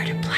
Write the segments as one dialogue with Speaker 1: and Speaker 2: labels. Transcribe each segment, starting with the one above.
Speaker 1: Prepare to play.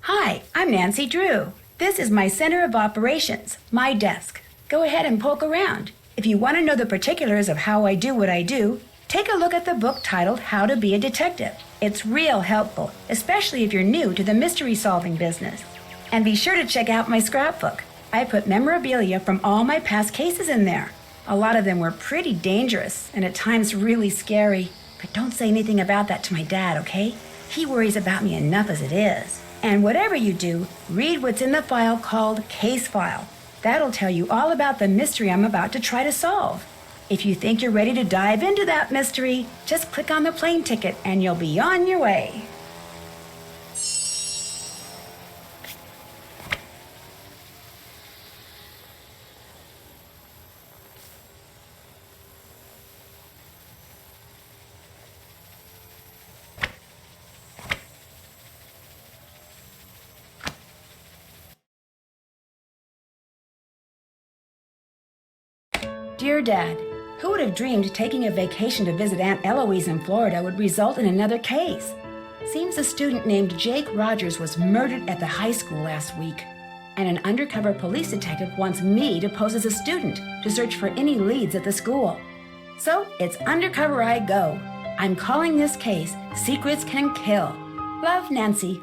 Speaker 1: Hi, I'm Nancy Drew. This is my Center of Operations, my desk. Go ahead and poke around. If you want to know the particulars of how I do what I do, take a look at the book titled How to Be a Detective. It's real helpful, especially if you're new to the mystery-solving business. And be sure to check out my scrapbook. I put memorabilia from all my past cases in there. A lot of them were pretty dangerous and at times really scary. But don't say anything about that to my dad, okay? He worries about me enough as it is. And whatever you do, read what's in the file called Case File. That'll tell you all about the mystery I'm about to try to solve. If you think you're ready to dive into that mystery, just click on the plane ticket and you'll be on your way. Dear Dad, who would have dreamed taking a vacation to visit Aunt Eloise in Florida would result in another case? Seems a student named Jake Rogers was murdered at the high school last week, and an undercover police detective wants me to pose as a student to search for any leads at the school. So it's undercover I go. I'm calling this case Secrets Can Kill. Love, Nancy.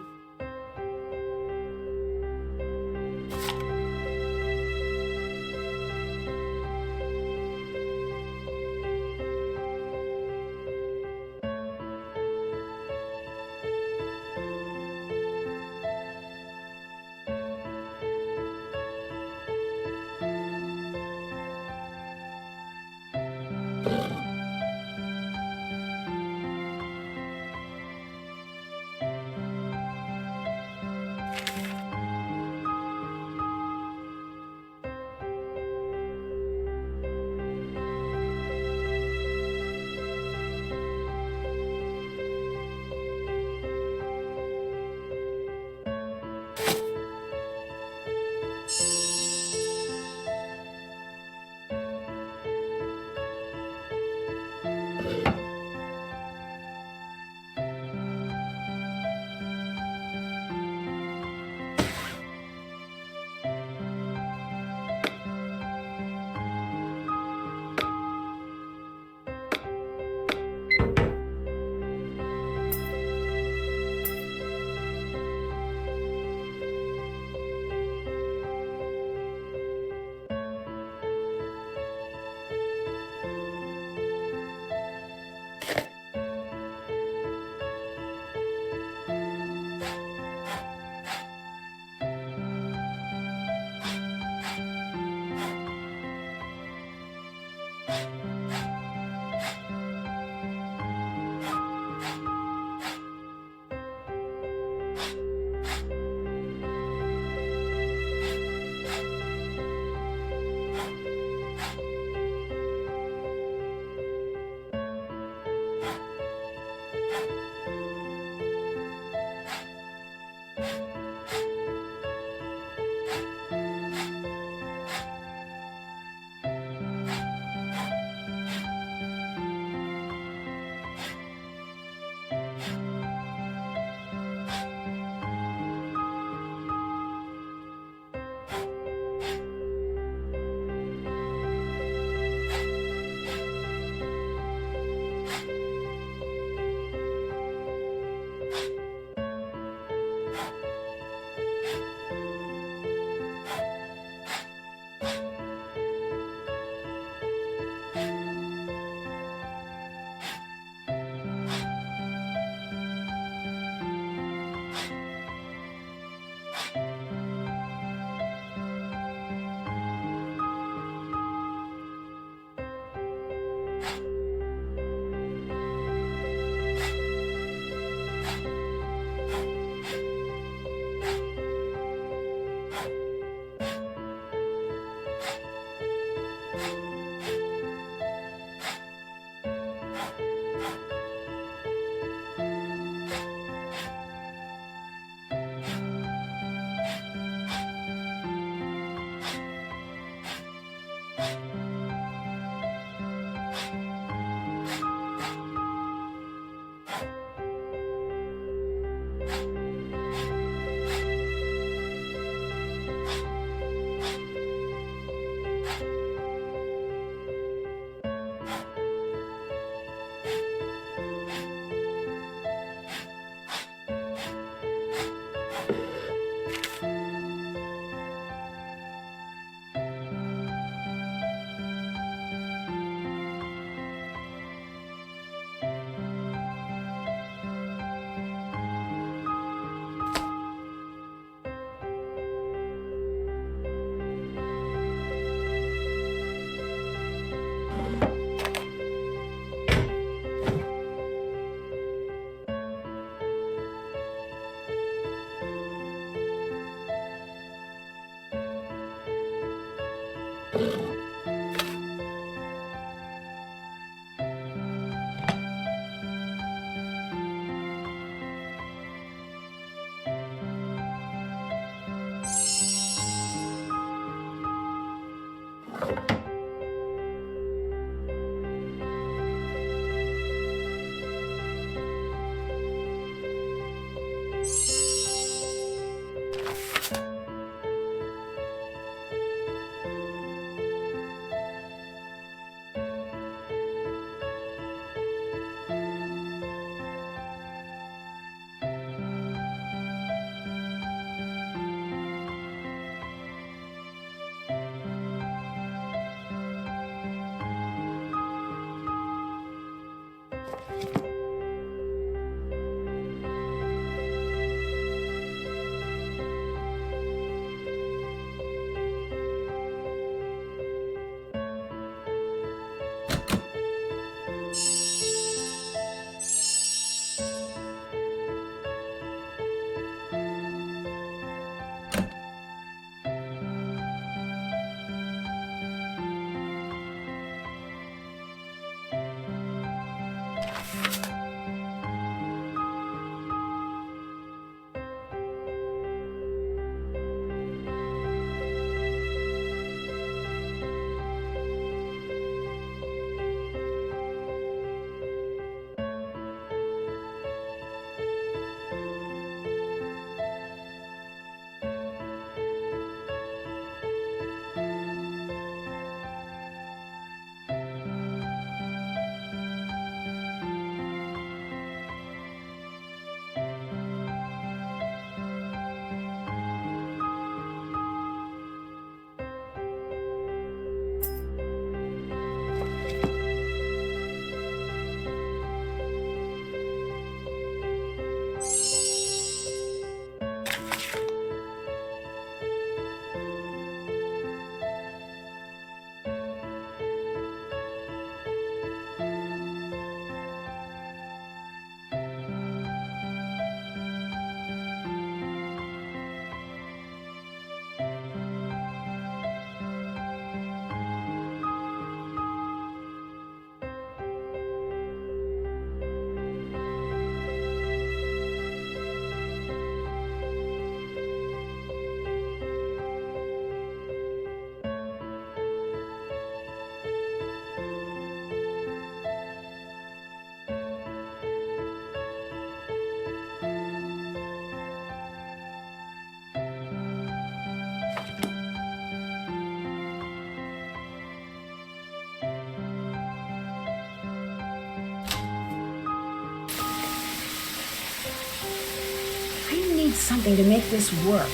Speaker 1: I need something to make this work.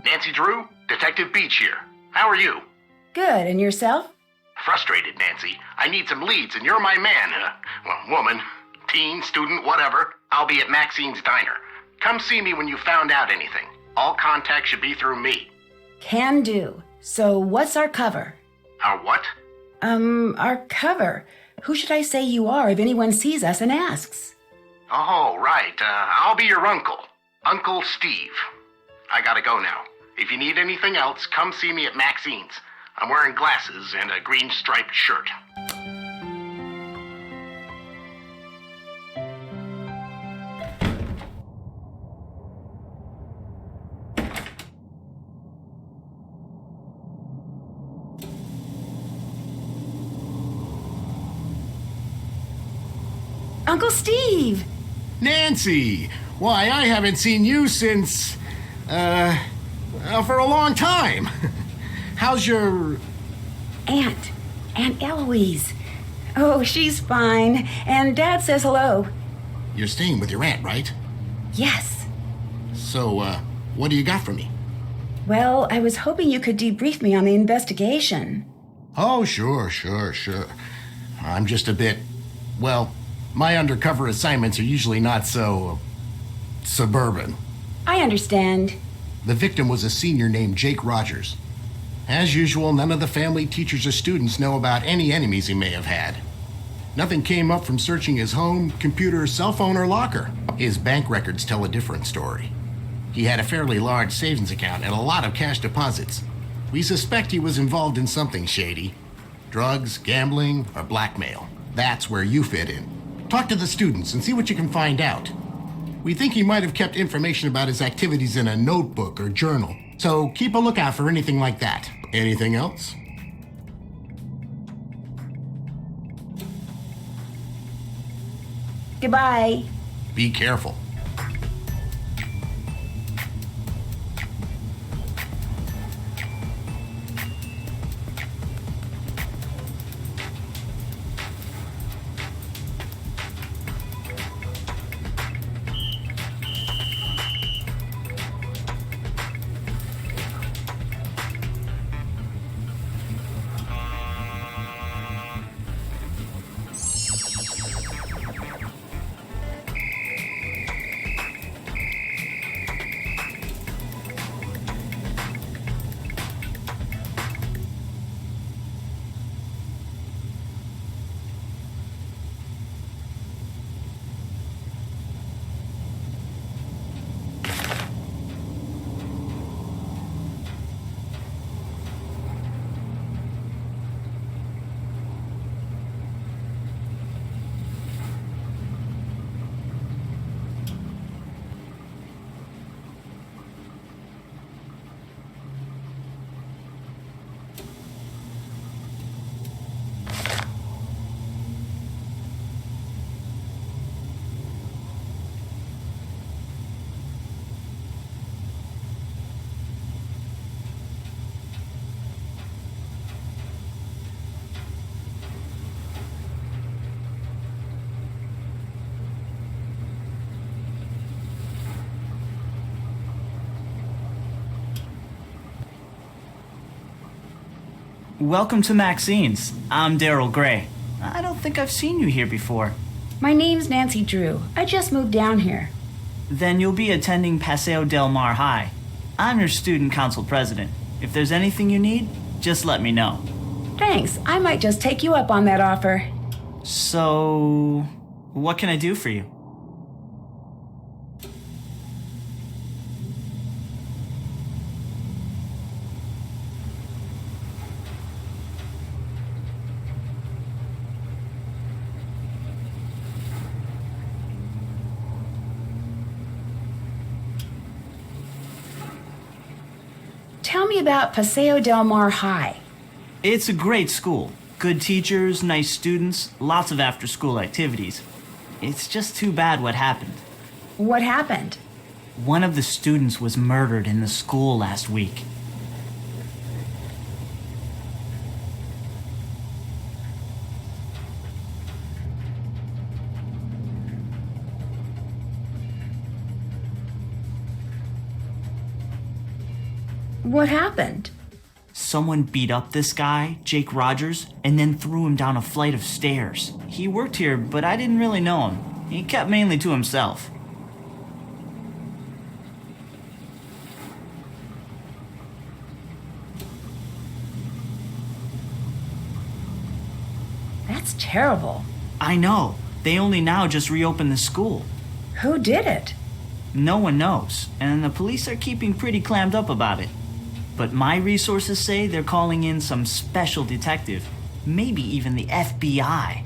Speaker 2: Nancy Drew, Detective Beach here. How are you?
Speaker 1: Good, and yourself?
Speaker 2: Frustrated, Nancy. I need some leads, and you're my man. Woman, teen, student, whatever. I'll be at Maxine's Diner. Come see me when you found out anything. All contact should be through me.
Speaker 1: Can do. So what's our cover?
Speaker 2: Our what?
Speaker 1: Our cover. Who should I say you are if anyone sees us and asks?
Speaker 2: Oh, right. I'll be your uncle. Uncle Steve. I gotta go now. If you need anything else, come see me at Maxine's. I'm wearing glasses and a green striped shirt.
Speaker 1: Uncle Steve!
Speaker 3: Nancy! Why, I haven't seen you since, for a long time. How's your...
Speaker 1: Aunt Eloise. Oh, she's fine. And Dad says hello.
Speaker 3: You're staying with your aunt, right?
Speaker 1: Yes.
Speaker 3: So, what do you got for me?
Speaker 1: Well, I was hoping you could debrief me on the investigation.
Speaker 3: Oh, sure. I'm just a bit... Well, my undercover assignments are usually not so... suburban.
Speaker 1: I understand.
Speaker 3: The victim was a senior named Jake Rogers. As usual, none of the family, teachers, or students know about any enemies he may have had. Nothing came up from searching his home, computer, cell phone, or locker. His bank records tell a different story. He had a fairly large savings account and a lot of cash deposits. We suspect he was involved in something shady. Drugs, gambling, or blackmail. That's where you fit in. Talk to the students and see what you can find out. We think he might have kept information about his activities in a notebook or journal, so keep a lookout for anything like that. Anything else?
Speaker 1: Goodbye.
Speaker 3: Be careful.
Speaker 4: Welcome to Maxine's. I'm Daryl Gray. I don't think I've seen you here before.
Speaker 1: My name's Nancy Drew. I just moved down here.
Speaker 4: Then you'll be attending Paseo Del Mar High. I'm your student council president. If there's anything you need, just let me know.
Speaker 1: Thanks. I might just take you up on that offer.
Speaker 4: So, what can I do for you?
Speaker 1: Tell me about Paseo Del Mar High.
Speaker 4: It's a great school. Good teachers, nice students, lots of after-school activities. It's just too bad what happened.
Speaker 1: What happened?
Speaker 4: One of the students was murdered in the school last week.
Speaker 1: What happened?
Speaker 4: Someone beat up this guy, Jake Rogers, and then threw him down a flight of stairs. He worked here, but I didn't really know him. He kept mainly to himself.
Speaker 1: That's terrible.
Speaker 4: I know. They only now just reopened the school.
Speaker 1: Who did it?
Speaker 4: No one knows, and the police are keeping pretty clammed up about it. But my resources say they're calling in some special detective, maybe even the FBI.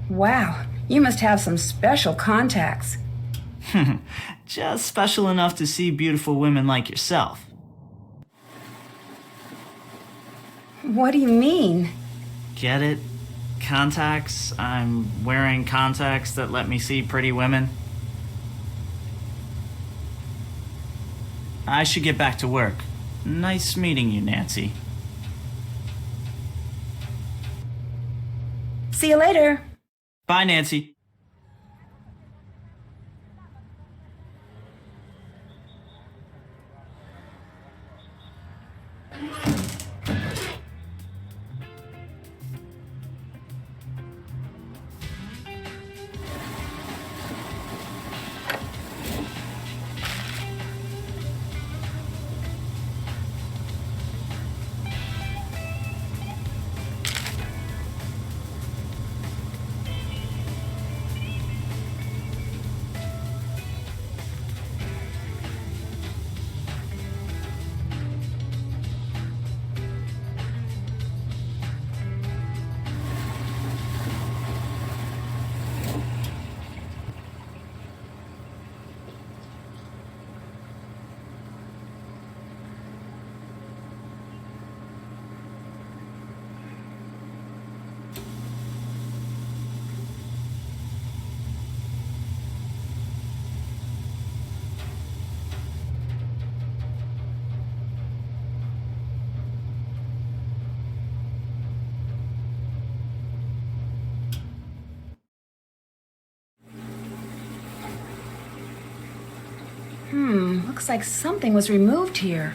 Speaker 1: Wow, you must have some special contacts.
Speaker 4: Just special enough to see beautiful women like yourself.
Speaker 1: What do you mean?
Speaker 4: Get it? Contacts? I'm wearing contacts that let me see pretty women. I should get back to work. Nice meeting you, Nancy.
Speaker 1: See you later.
Speaker 4: Bye, Nancy.
Speaker 1: Looks like something was removed here.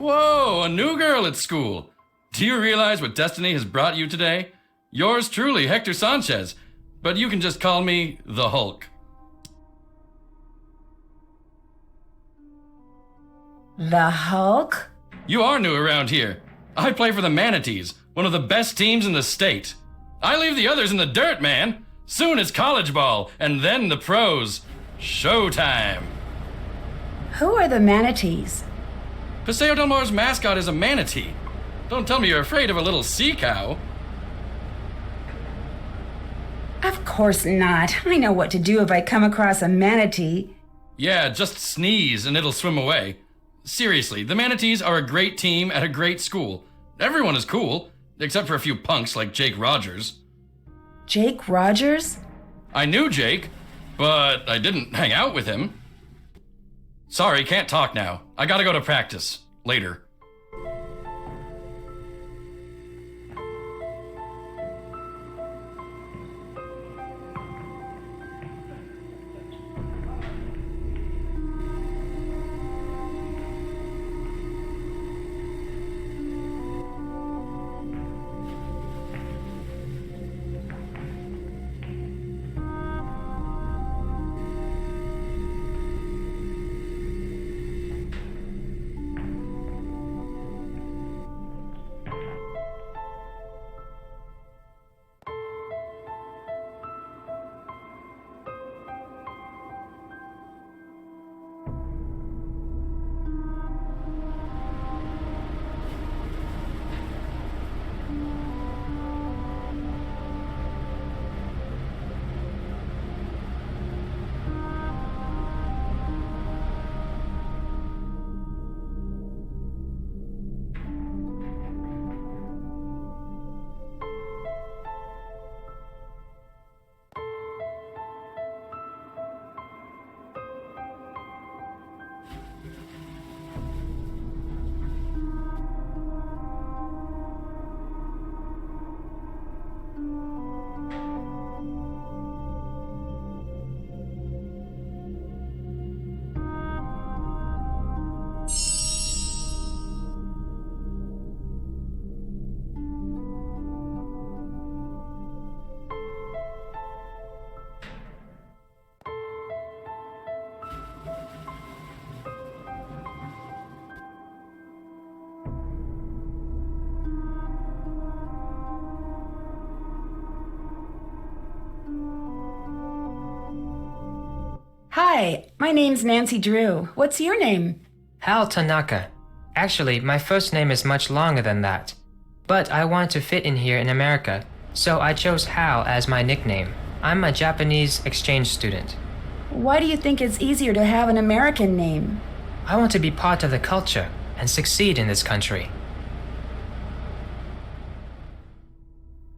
Speaker 5: Whoa, a new girl at school. Do you realize what destiny has brought you today? Yours truly, Hector Sanchez. But you can just call me the Hulk.
Speaker 1: The Hulk?
Speaker 5: You are new around here. I play for the Manatees, one of the best teams in the state. I leave the others in the dirt, man. Soon it's college ball, and then the pros. Showtime.
Speaker 1: Who are the Manatees?
Speaker 5: Paseo Del Mar's mascot is a manatee. Don't tell me you're afraid of a little sea cow.
Speaker 1: Of course not. I know what to do if I come across a manatee.
Speaker 5: Yeah, just sneeze and it'll swim away. Seriously, the Manatees are a great team at a great school. Everyone is cool, except for a few punks like Jake Rogers.
Speaker 1: Jake Rogers?
Speaker 5: I knew Jake, but I didn't hang out with him. Sorry, can't talk now. I gotta go to practice. Later.
Speaker 1: Hi, my name's Nancy Drew. What's your name?
Speaker 6: Hal Tanaka. Actually, my first name is much longer than that. But I wanted to fit in here in America, so I chose Hal as my nickname. I'm a Japanese exchange student.
Speaker 1: Why do you think it's easier to have an American name?
Speaker 6: I want to be part of the culture and succeed in this country.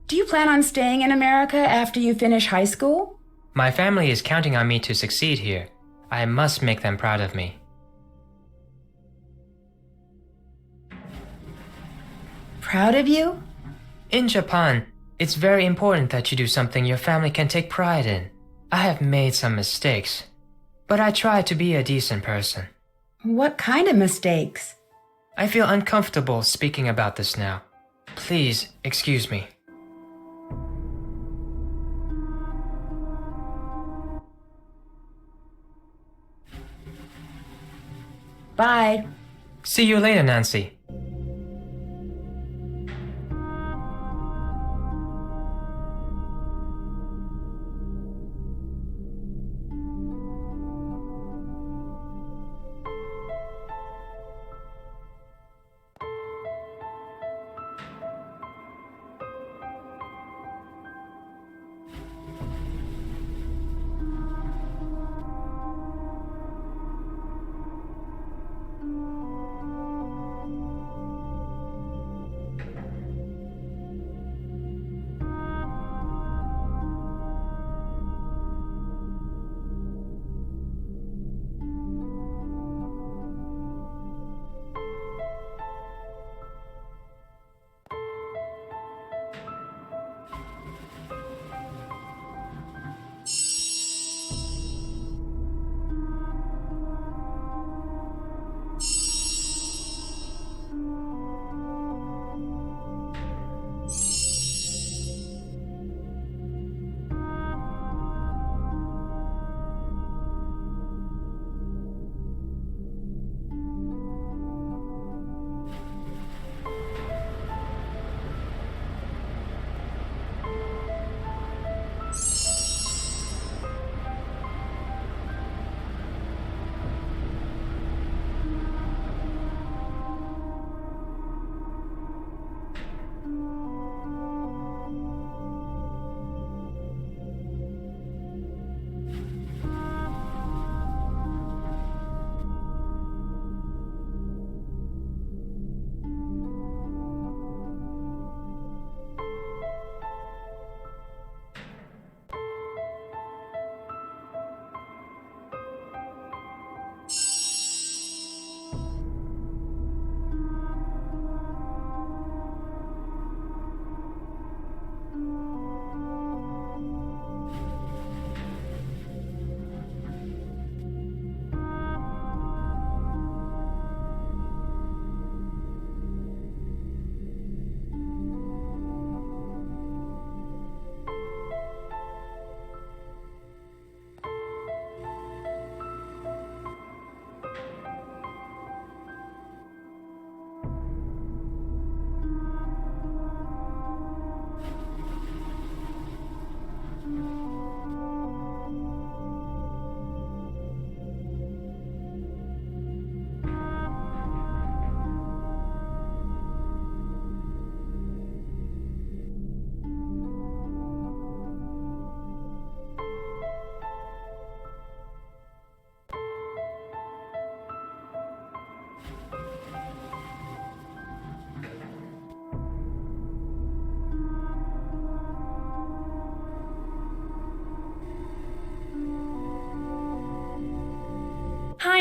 Speaker 1: Do you plan on staying in America after you finish high school?
Speaker 6: My family is counting on me to succeed here. I must make them proud of me.
Speaker 1: Proud of you?
Speaker 6: In Japan, it's very important that you do something your family can take pride in. I have made some mistakes, but I try to be a decent person.
Speaker 1: What kind of mistakes?
Speaker 6: I feel uncomfortable speaking about this now. Please excuse me.
Speaker 1: Bye.
Speaker 6: See you later, Nancy.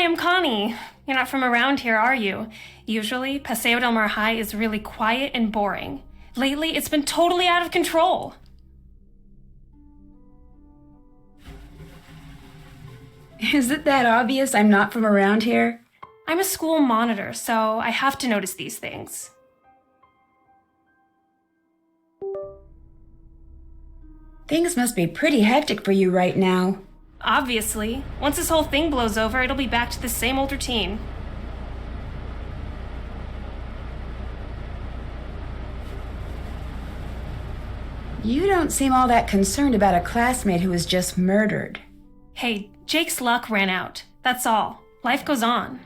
Speaker 7: I'm Connie. You're not from around here, are you? Usually, Paseo del Mar High is really quiet and boring. Lately, it's been totally out of control.
Speaker 1: Is it that obvious I'm not from around here?
Speaker 7: I'm a school monitor, so I have to notice these things.
Speaker 1: Things must be pretty hectic for you right now.
Speaker 7: Obviously. Once this whole thing blows over, it'll be back to the same old routine.
Speaker 1: You don't seem all that concerned about a classmate who was just murdered.
Speaker 7: Hey, Jake's luck ran out. That's all. Life goes on.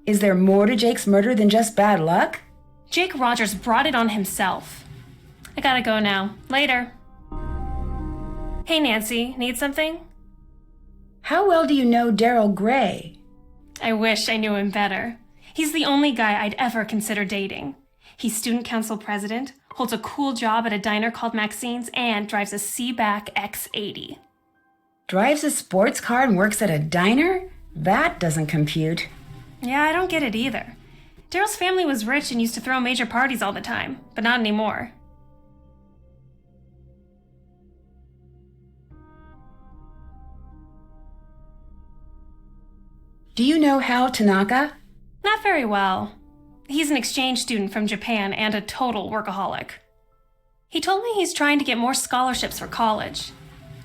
Speaker 1: Is there more to Jake's murder than just bad luck?
Speaker 7: Jake Rogers brought it on himself. I gotta go now. Later. Hey, Nancy, need something?
Speaker 1: How well do you know Daryl Gray?
Speaker 7: I wish I knew him better. He's the only guy I'd ever consider dating. He's student council president, holds a cool job at a diner called Maxine's, and drives a Seaback X80.
Speaker 1: Drives a sports car and works at a diner? That doesn't compute.
Speaker 7: Yeah, I don't get it either. Daryl's family was rich and used to throw major parties all the time, but not anymore.
Speaker 1: Do you know Hal Tanaka?
Speaker 7: Not very well. He's an exchange student from Japan and a total workaholic. He told me he's trying to get more scholarships for college.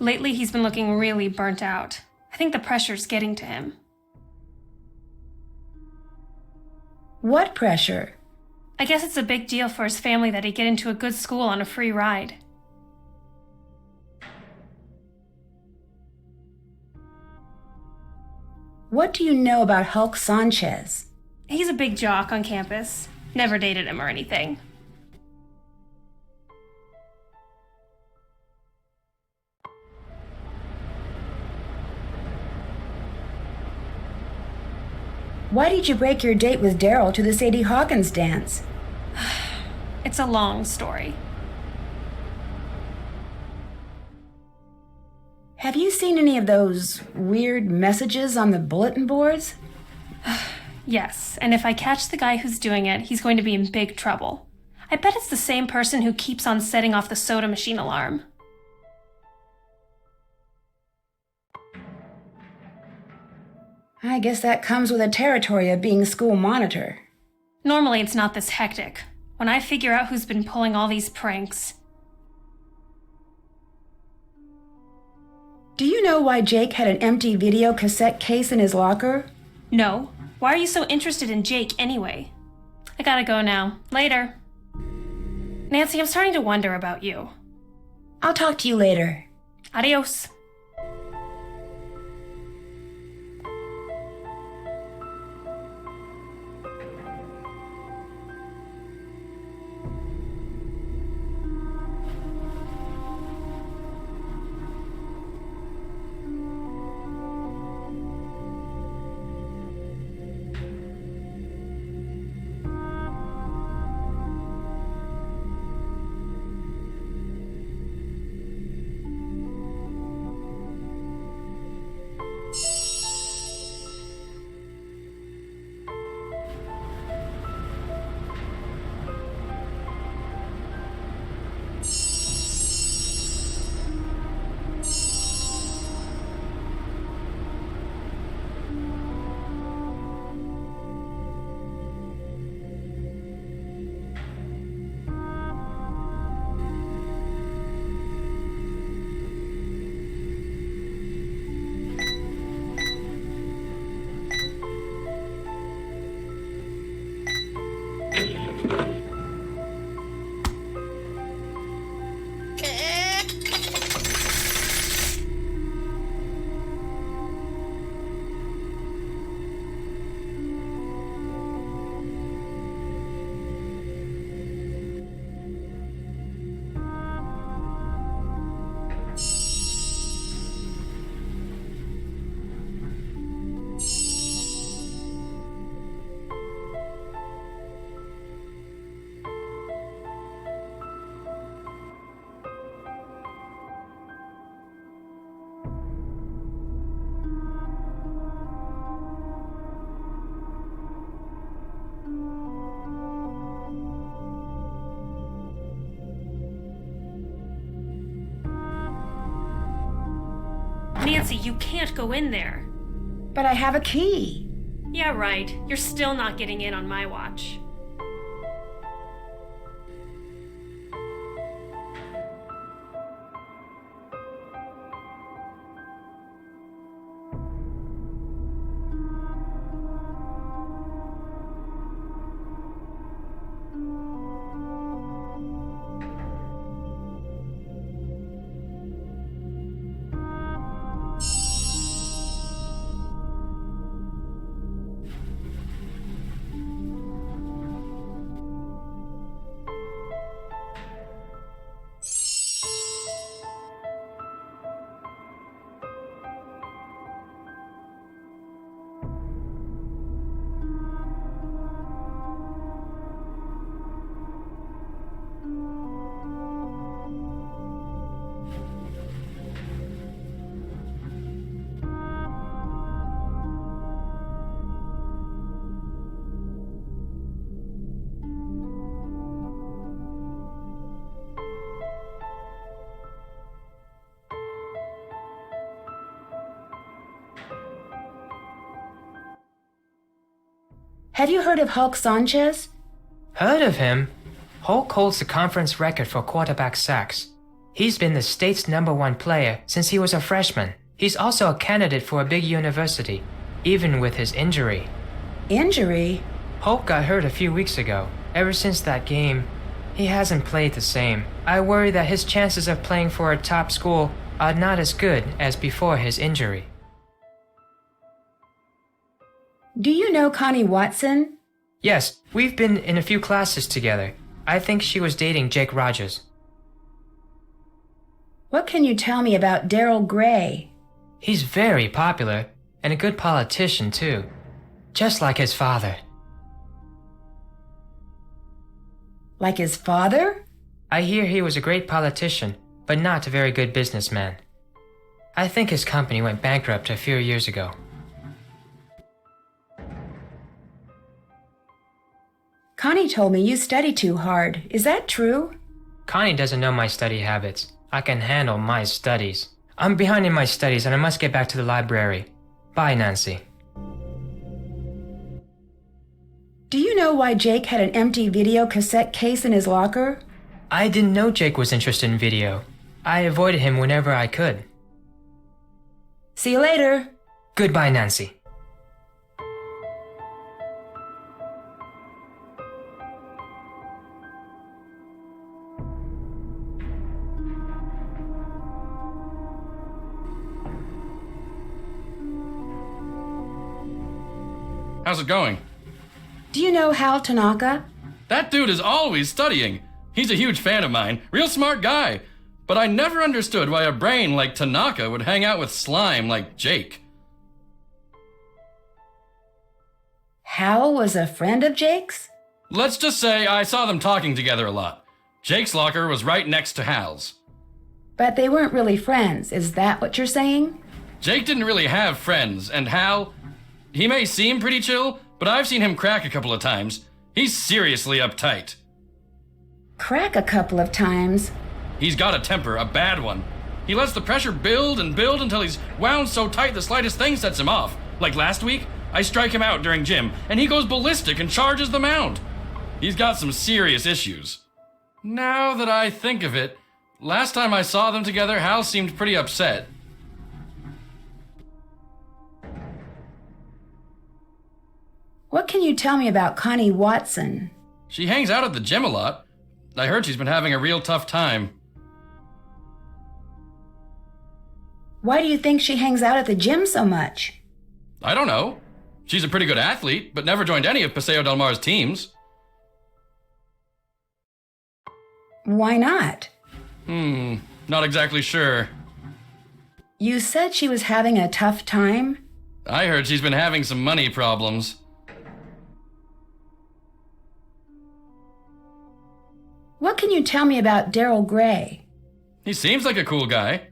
Speaker 7: Lately, he's been looking really burnt out. I think the pressure's getting to him.
Speaker 1: What pressure?
Speaker 7: I guess it's a big deal for his family that he get into a good school on a free ride.
Speaker 1: What do you know about Hulk Sanchez?
Speaker 7: He's a big jock on campus. Never dated him or anything.
Speaker 1: Why did you break your date with Daryl to the Sadie Hawkins dance?
Speaker 7: It's a long story.
Speaker 1: Have you seen any of those weird messages on the bulletin boards?
Speaker 7: Yes, and if I catch the guy who's doing it, he's going to be in big trouble. I bet it's the same person who keeps on setting off the soda machine alarm.
Speaker 1: I guess that comes with the territory of being school monitor.
Speaker 7: Normally it's not this hectic. When I figure out who's been pulling all these pranks.
Speaker 1: Do you know why Jake had an empty video cassette case in his locker?
Speaker 7: No. Why are you so interested in Jake anyway? I gotta go now. Later. Nancy, I'm starting to wonder about you.
Speaker 1: I'll talk to you later.
Speaker 7: Adios. Nancy, you can't go in there.
Speaker 1: But I have a key.
Speaker 7: Yeah, right. You're still not getting in on my watch.
Speaker 1: Have you heard of Hulk Sanchez?
Speaker 6: Heard of him? Hulk holds the conference record for quarterback sacks. He's been the state's #1 player since he was a freshman. He's also a candidate for a big university, even with his injury.
Speaker 1: Injury?
Speaker 6: Hulk got hurt a few weeks ago. Ever since that game, he hasn't played the same. I worry that his chances of playing for a top school are not as good as before his injury.
Speaker 1: Do you know Connie Watson?
Speaker 6: Yes, we've been in a few classes together. I think she was dating Jake Rogers.
Speaker 1: What can you tell me about Daryl Gray?
Speaker 6: He's very popular, and a good politician too. Just like his father.
Speaker 1: Like his father?
Speaker 6: I hear he was a great politician, but not a very good businessman. I think his company went bankrupt a few years ago.
Speaker 1: Connie told me you study too hard. Is that true?
Speaker 6: Connie doesn't know my study habits. I can handle my studies. I'm behind in my studies and I must get back to the library. Bye, Nancy.
Speaker 1: Do you know why Jake had an empty video cassette case in his locker?
Speaker 6: I didn't know Jake was interested in video. I avoided him whenever I could.
Speaker 1: See you later.
Speaker 6: Goodbye, Nancy.
Speaker 5: How's it going?
Speaker 1: Do you know Hal Tanaka?
Speaker 5: That dude is always studying. He's a huge fan of mine. Real smart guy. But I never understood why a brain like Tanaka would hang out with slime like Jake.
Speaker 1: Hal was a friend of Jake's?
Speaker 5: Let's just say I saw them talking together a lot. Jake's locker was right next to Hal's.
Speaker 1: But they weren't really friends. Is that what you're saying?
Speaker 5: Jake didn't really have friends, and Hal, he may seem pretty chill, but I've seen him crack a couple of times. He's seriously uptight.
Speaker 1: Crack a couple of times?
Speaker 5: He's got a temper, a bad one. He lets the pressure build and build until he's wound so tight the slightest thing sets him off. Like last week, I strike him out during gym, and he goes ballistic and charges the mound. He's got some serious issues. Now that I think of it, last time I saw them together, Hal seemed pretty upset.
Speaker 1: What can you tell me about Connie Watson?
Speaker 5: She hangs out at the gym a lot. I heard she's been having a real tough time.
Speaker 1: Why do you think she hangs out at the gym so much?
Speaker 5: I don't know. She's a pretty good athlete, but never joined any of Paseo Del Mar's teams.
Speaker 1: Why not?
Speaker 5: Not exactly sure.
Speaker 1: You said she was having a tough time?
Speaker 5: I heard she's been having some money problems.
Speaker 1: What can you tell me about Daryl Gray?
Speaker 5: He seems like a cool guy.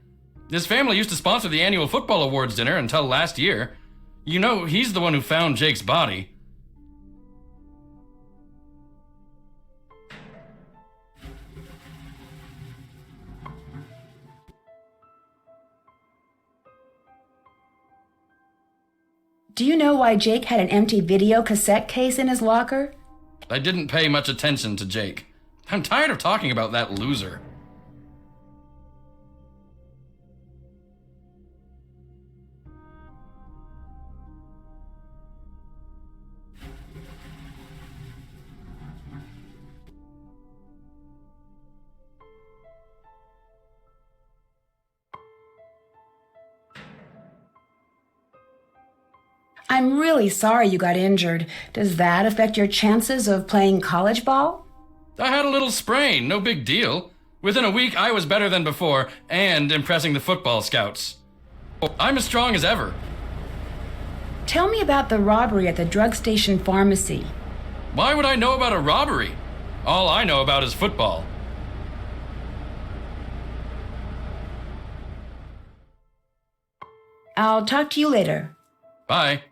Speaker 5: His family used to sponsor the annual football awards dinner until last year. You know, he's the one who found Jake's body.
Speaker 1: Do you know why Jake had an empty video cassette case in his locker?
Speaker 5: I didn't pay much attention to Jake. I'm tired of talking about that loser.
Speaker 1: I'm really sorry you got injured. Does that affect your chances of playing college ball?
Speaker 5: I had a little sprain, no big deal. Within a week, I was better than before and impressing the football scouts. I'm as strong as ever.
Speaker 1: Tell me about the robbery at the drug station pharmacy.
Speaker 5: Why would I know about a robbery? All I know about is football.
Speaker 1: I'll talk to you later.
Speaker 5: Bye.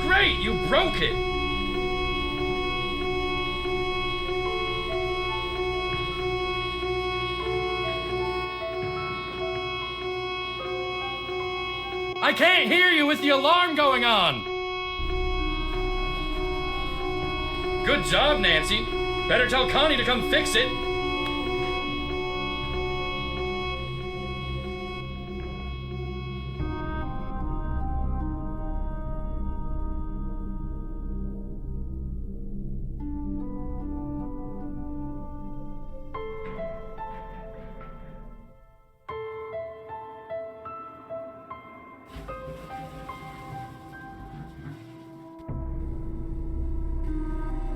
Speaker 5: Great, you broke it! I can't hear you with the alarm going on! Good job, Nancy. Better tell Connie to come fix it.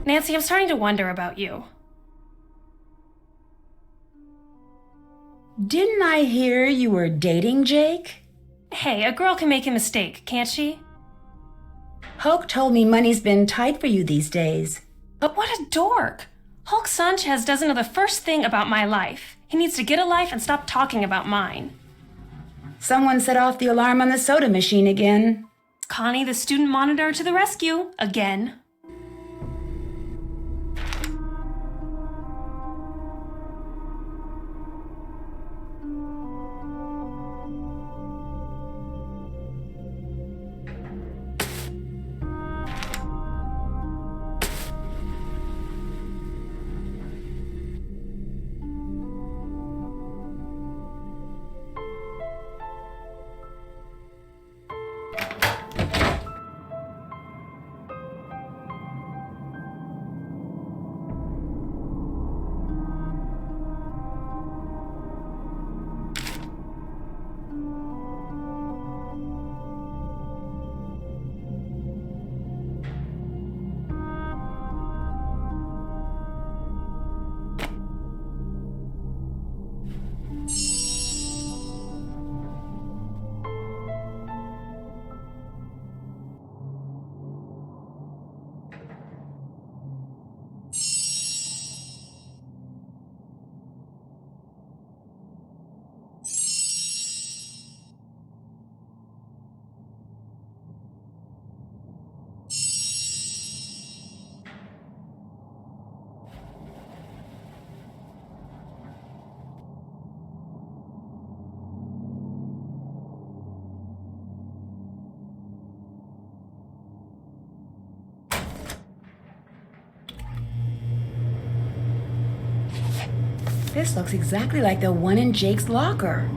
Speaker 7: Nancy, I'm starting to wonder about you.
Speaker 1: Didn't I hear you were dating Jake?
Speaker 7: Hey, a girl can make a mistake, can't she?
Speaker 1: Hulk told me money's been tight for you these days.
Speaker 7: But what a dork! Hulk Sanchez doesn't know the first thing about my life. He needs to get a life and stop talking about mine.
Speaker 1: Someone set off the alarm on the soda machine again.
Speaker 7: Connie, the student monitor, to the rescue. Again.
Speaker 1: This looks exactly like the one in Jake's locker.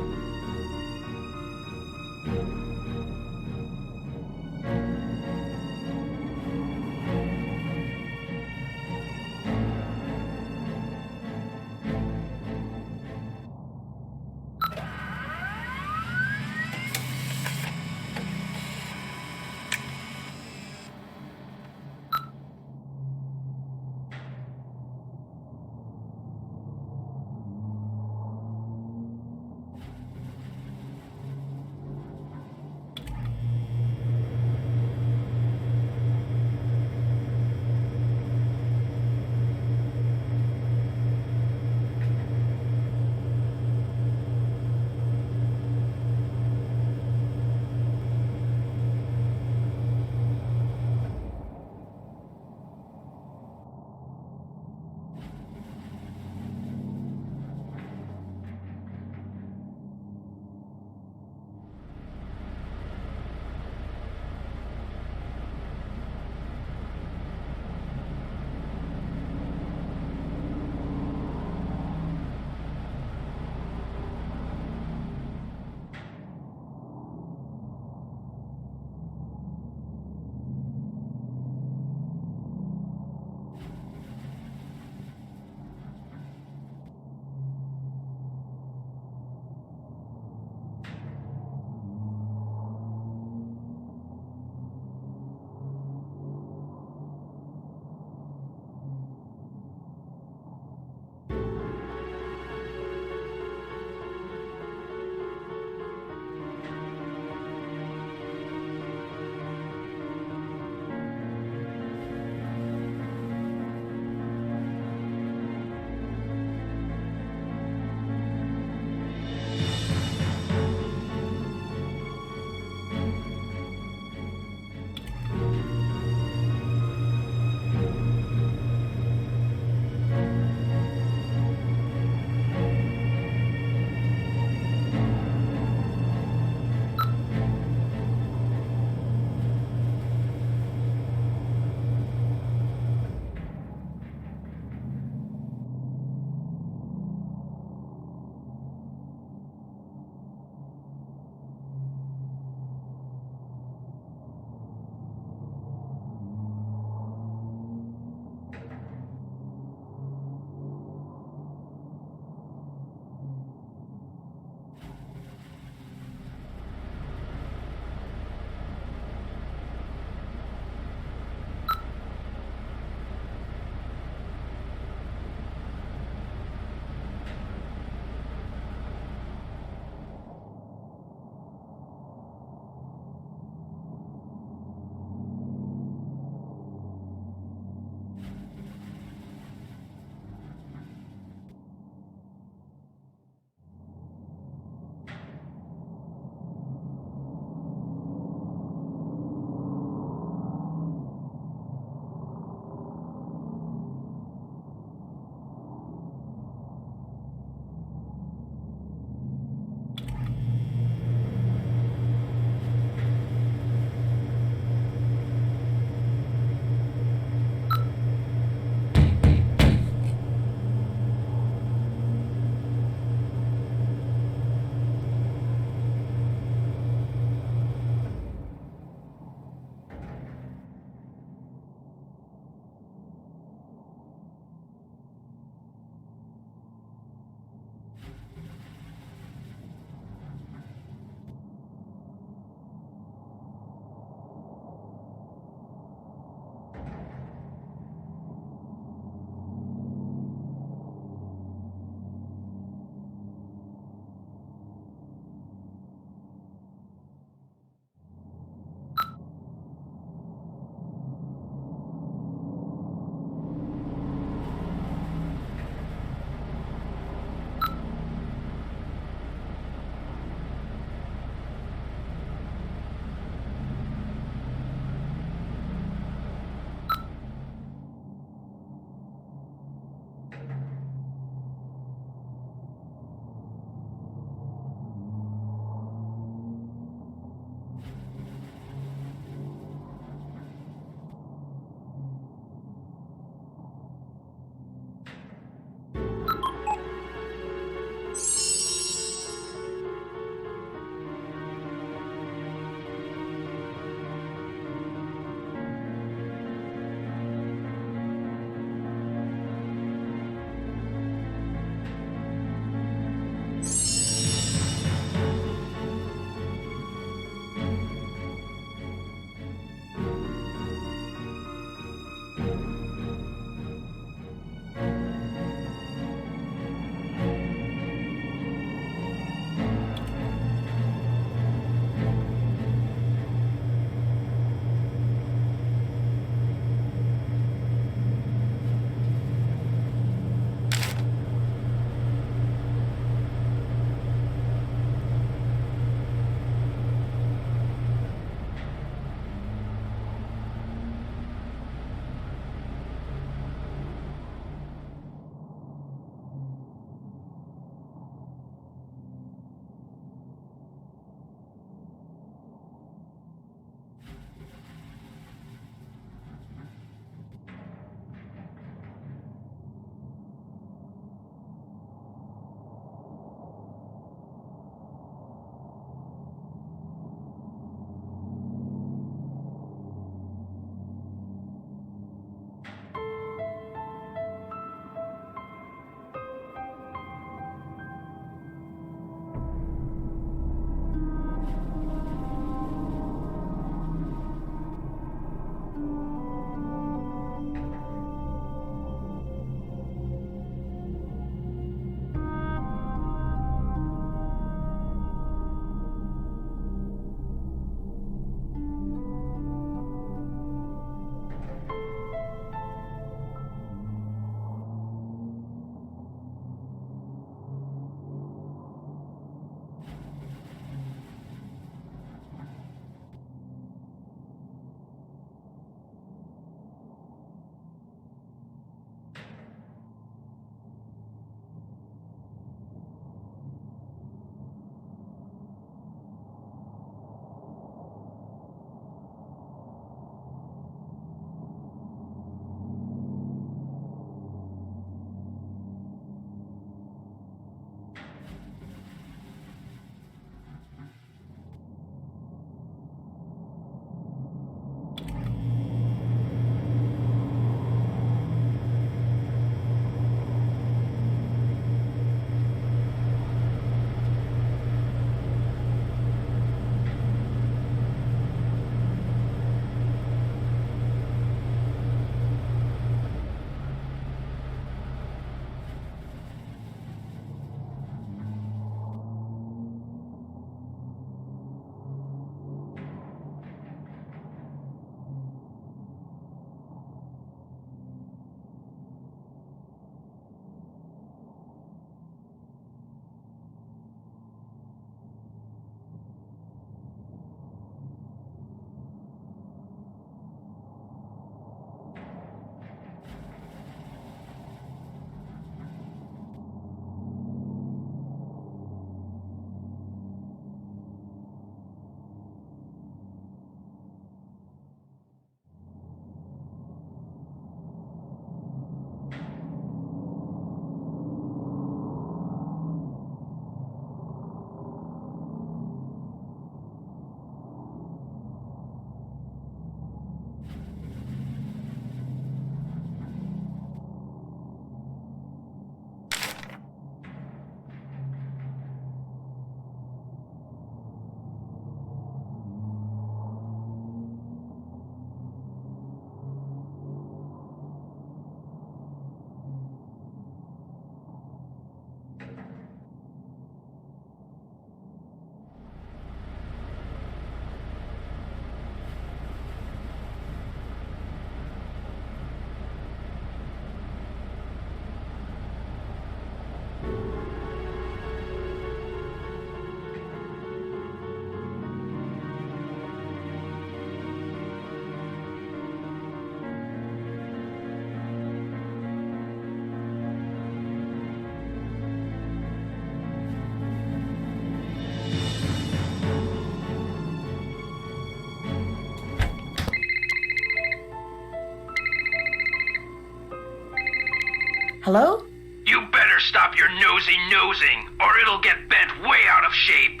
Speaker 1: Hello?
Speaker 8: You better stop your nosy nosing, or it'll get bent way out of shape.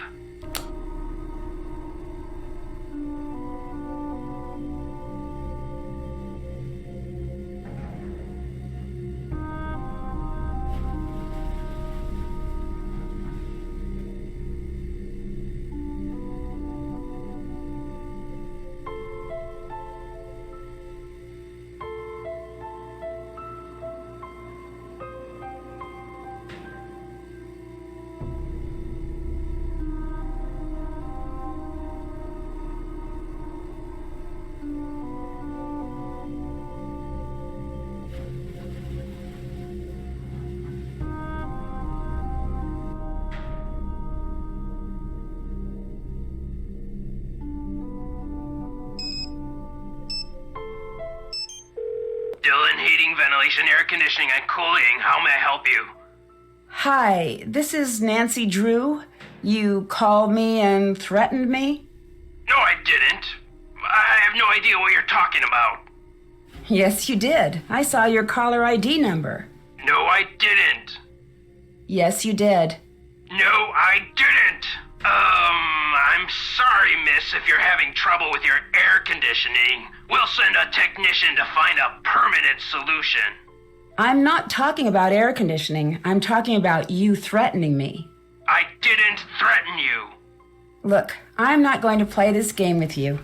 Speaker 8: Dylan, heating, ventilation, air conditioning, and cooling. How may I help you?
Speaker 1: Hi, this is Nancy Drew. You called me and threatened me?
Speaker 8: No, I didn't. I have no idea what you're talking about.
Speaker 1: Yes, you did. I saw your caller ID number.
Speaker 8: No, I didn't.
Speaker 1: Yes, you did.
Speaker 8: No, I didn't. I'm sorry, miss, if you're having trouble with your air conditioning. We'll send a technician to find a permanent solution.
Speaker 1: I'm not talking about air conditioning. I'm talking about you threatening me.
Speaker 8: I didn't threaten you.
Speaker 1: Look, I'm not going to play this game with you.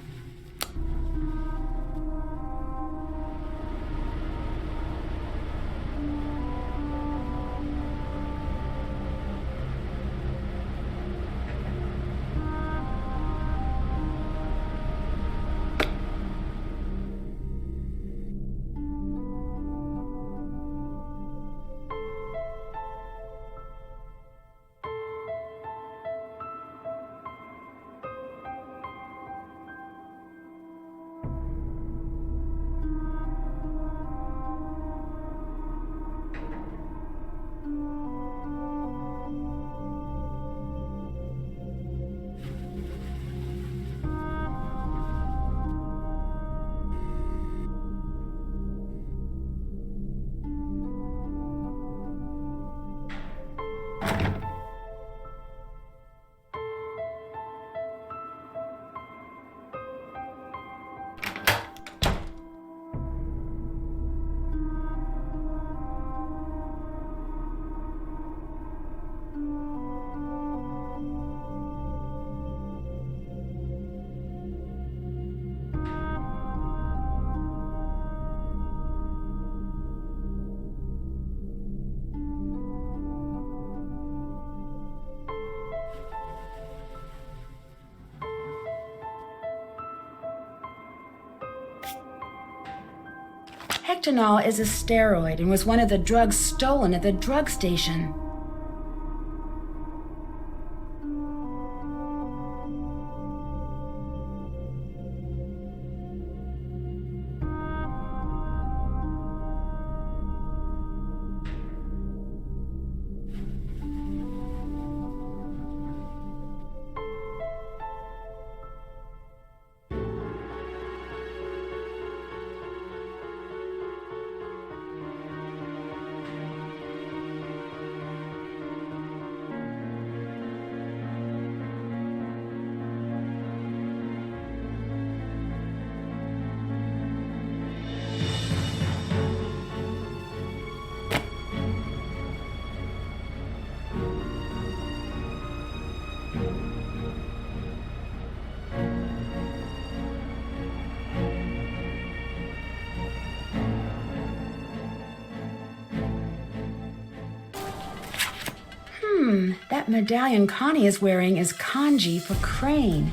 Speaker 1: Hectanol is a steroid and was one of the drugs stolen at the drug station. That medallion Connie is wearing is kanji for crane.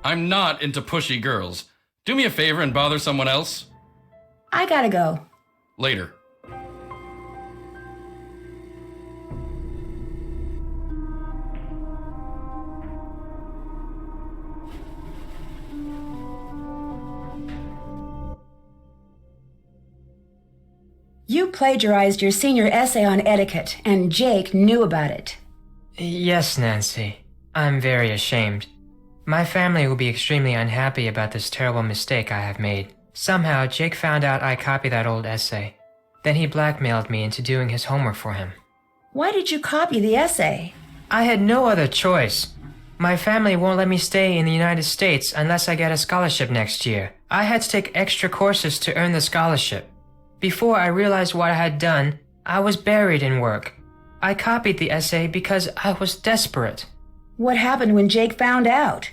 Speaker 5: I'm not into pushy girls. Do me a favor and bother someone else.
Speaker 1: I gotta go.
Speaker 5: Later.
Speaker 1: You plagiarized your senior essay on etiquette, and Jake knew about it.
Speaker 6: Yes, Nancy. I'm very ashamed. My family will be extremely unhappy about this terrible mistake I have made. Somehow, Jake found out I copied that old essay. Then he blackmailed me into doing his homework for him.
Speaker 1: Why did you copy the essay?
Speaker 6: I had no other choice. My family won't let me stay in the United States unless I get a scholarship next year. I had to take extra courses to earn the scholarship. Before I realized what I had done, I was buried in work. I copied the essay because I was desperate.
Speaker 1: What happened when Jake found out?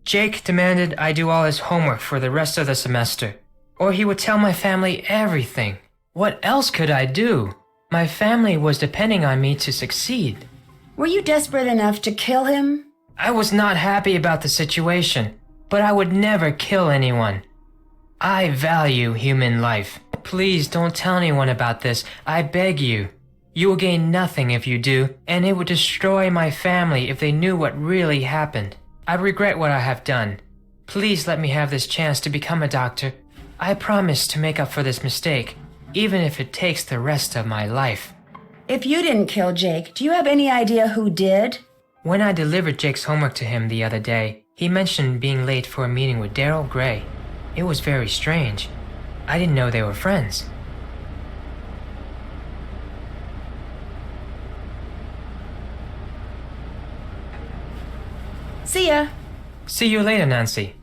Speaker 6: Jake demanded I do all his homework for the rest of the semester, or he would tell my family everything. What else could I do? My family was depending on me to succeed.
Speaker 1: Were you desperate enough to kill him?
Speaker 6: I was not happy about the situation, but I would never kill anyone. I value human life. Please don't tell anyone about this, I beg you. You will gain nothing if you do, and it would destroy my family if they knew what really happened. I regret what I have done. Please let me have this chance to become a doctor. I promise to make up for this mistake, even if it takes the rest of my life.
Speaker 1: If you didn't kill Jake, do you have any idea who did?
Speaker 6: When I delivered Jake's homework to him the other day, he mentioned being late for a meeting with Daryl Gray. It was very strange. I didn't know they were friends.
Speaker 1: See ya.
Speaker 6: See you later, Nancy.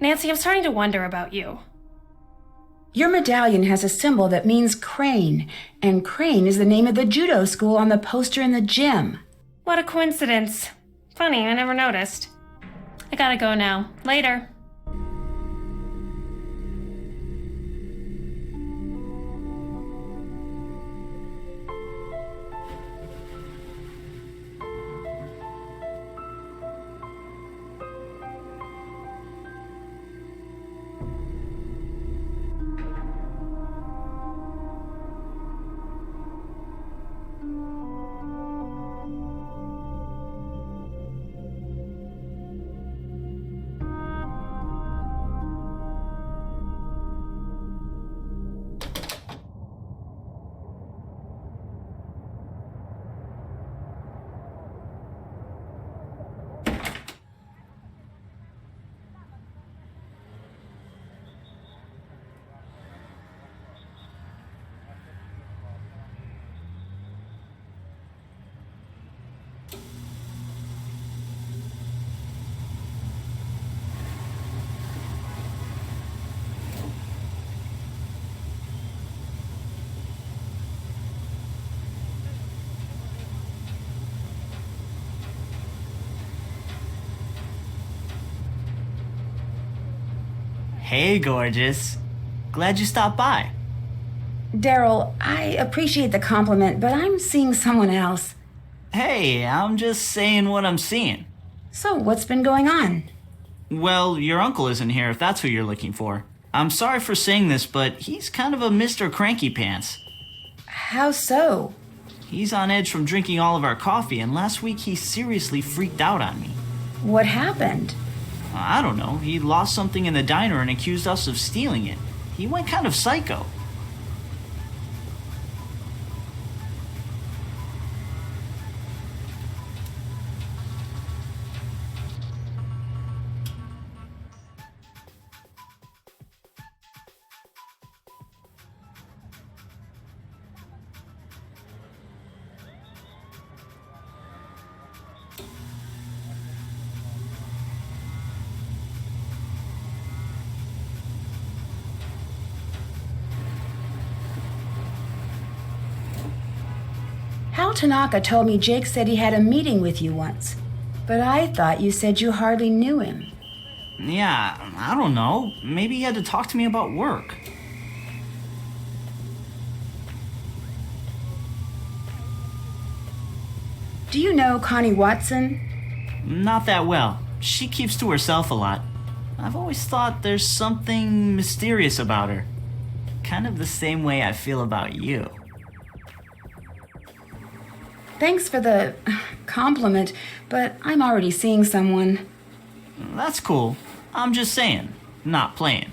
Speaker 7: Nancy, I'm starting to wonder about you.
Speaker 1: Your medallion has a symbol that means crane, and crane is the name of the judo school on the poster in the gym.
Speaker 7: What a coincidence. Funny, I never noticed. I gotta go now. Later.
Speaker 4: Hey, gorgeous. Glad you stopped by.
Speaker 1: Daryl, I appreciate the compliment, but I'm seeing someone else.
Speaker 4: Hey, I'm just saying what I'm seeing.
Speaker 1: So, what's been going on?
Speaker 4: Well, your uncle isn't here if that's who you're looking for. I'm sorry for saying this, but he's kind of a Mr. Cranky Pants.
Speaker 1: How so?
Speaker 4: He's on edge from drinking all of our coffee, and last week he seriously freaked out on me.
Speaker 1: What happened?
Speaker 4: I don't know. He lost something in the diner and accused us of stealing it. He went kind of psycho.
Speaker 1: Hal Tanaka told me Jake said he had a meeting with you once. But I thought you said you hardly knew him.
Speaker 4: Yeah, I don't know. Maybe he had to talk to me about work.
Speaker 1: Do you know Connie Watson?
Speaker 4: Not that well. She keeps to herself a lot. I've always thought there's something mysterious about her. Kind of the same way I feel about you.
Speaker 1: Thanks for the compliment, but I'm already seeing someone.
Speaker 4: That's cool. I'm just saying, not playing.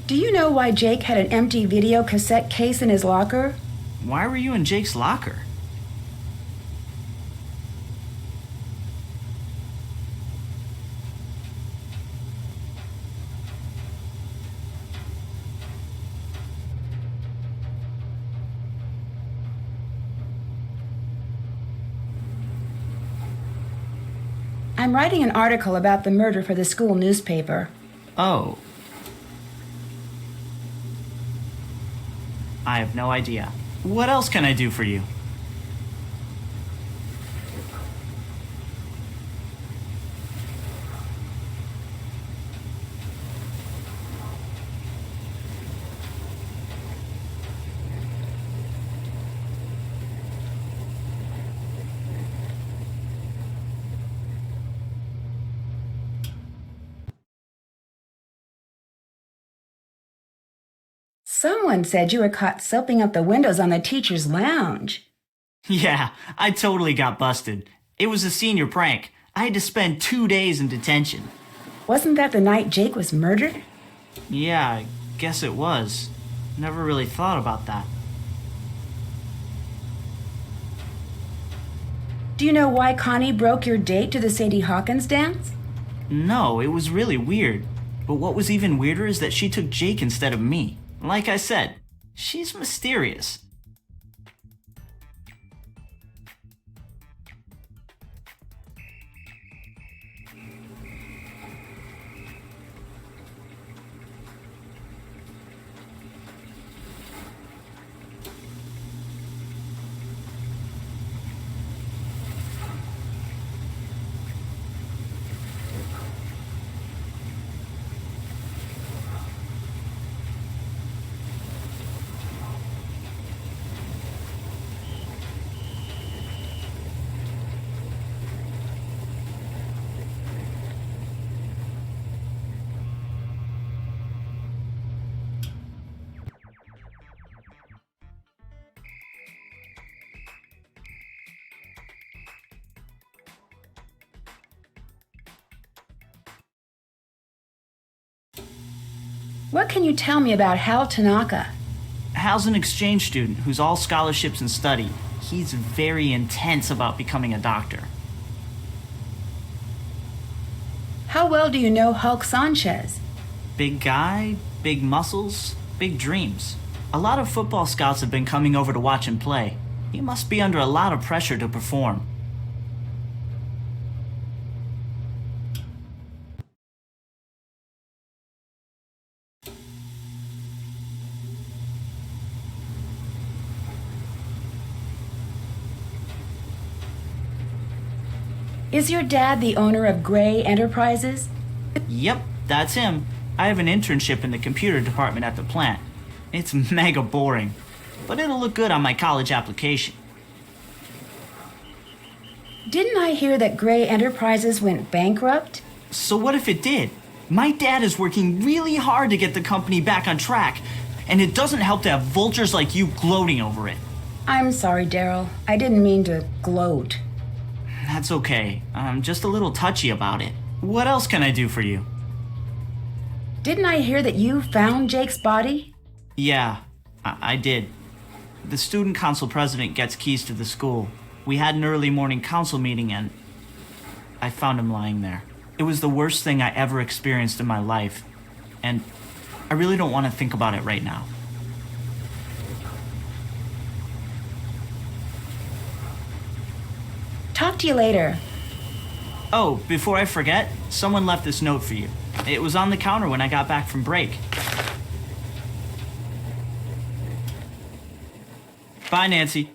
Speaker 1: Do you know why Jake had an empty video cassette case in his locker?
Speaker 4: Why were you in Jake's locker?
Speaker 1: I'm writing an article about the murder for the school newspaper.
Speaker 4: Oh. I have no idea. What else can I do for you?
Speaker 1: Someone said you were caught soaping up the windows on the teacher's lounge.
Speaker 4: Yeah, I totally got busted. It was a senior prank. I had to spend 2 days in detention.
Speaker 1: Wasn't that the night Jake was murdered?
Speaker 4: Yeah, I guess it was. Never really thought about that.
Speaker 1: Do you know why Connie broke your date to the Sadie Hawkins dance?
Speaker 4: No, it was really weird. But what was even weirder is that she took Jake instead of me. Like I said, she's mysterious.
Speaker 1: What can you tell me about Hal Tanaka?
Speaker 4: Hal's an exchange student who's all scholarships and study. He's very intense about becoming a doctor.
Speaker 1: How well do you know Hulk Sanchez?
Speaker 4: Big guy, big muscles, big dreams. A lot of football scouts have been coming over to watch him play. He must be under a lot of pressure to perform.
Speaker 1: Is your dad the owner of Gray Enterprises?
Speaker 4: Yep, that's him. I have an internship in the computer department at the plant. It's mega boring, but it'll look good on my college application.
Speaker 1: Didn't I hear that Gray Enterprises went bankrupt?
Speaker 4: So what if it did? My dad is working really hard to get the company back on track, and it doesn't help to have vultures like you gloating over it.
Speaker 1: I'm sorry, Daryl. I didn't mean to gloat.
Speaker 4: That's okay. I'm just a little touchy about it. What else can I do for you?
Speaker 1: Didn't I hear that you found Jake's body?
Speaker 4: Yeah, I did. The student council president gets keys to the school. We had an early morning council meeting and I found him lying there. It was the worst thing I ever experienced in my life. And I really don't want to think about it right now.
Speaker 1: Talk to you later.
Speaker 4: Oh, before I forget, someone left this note for you. It was on the counter when I got back from break. Bye, Nancy.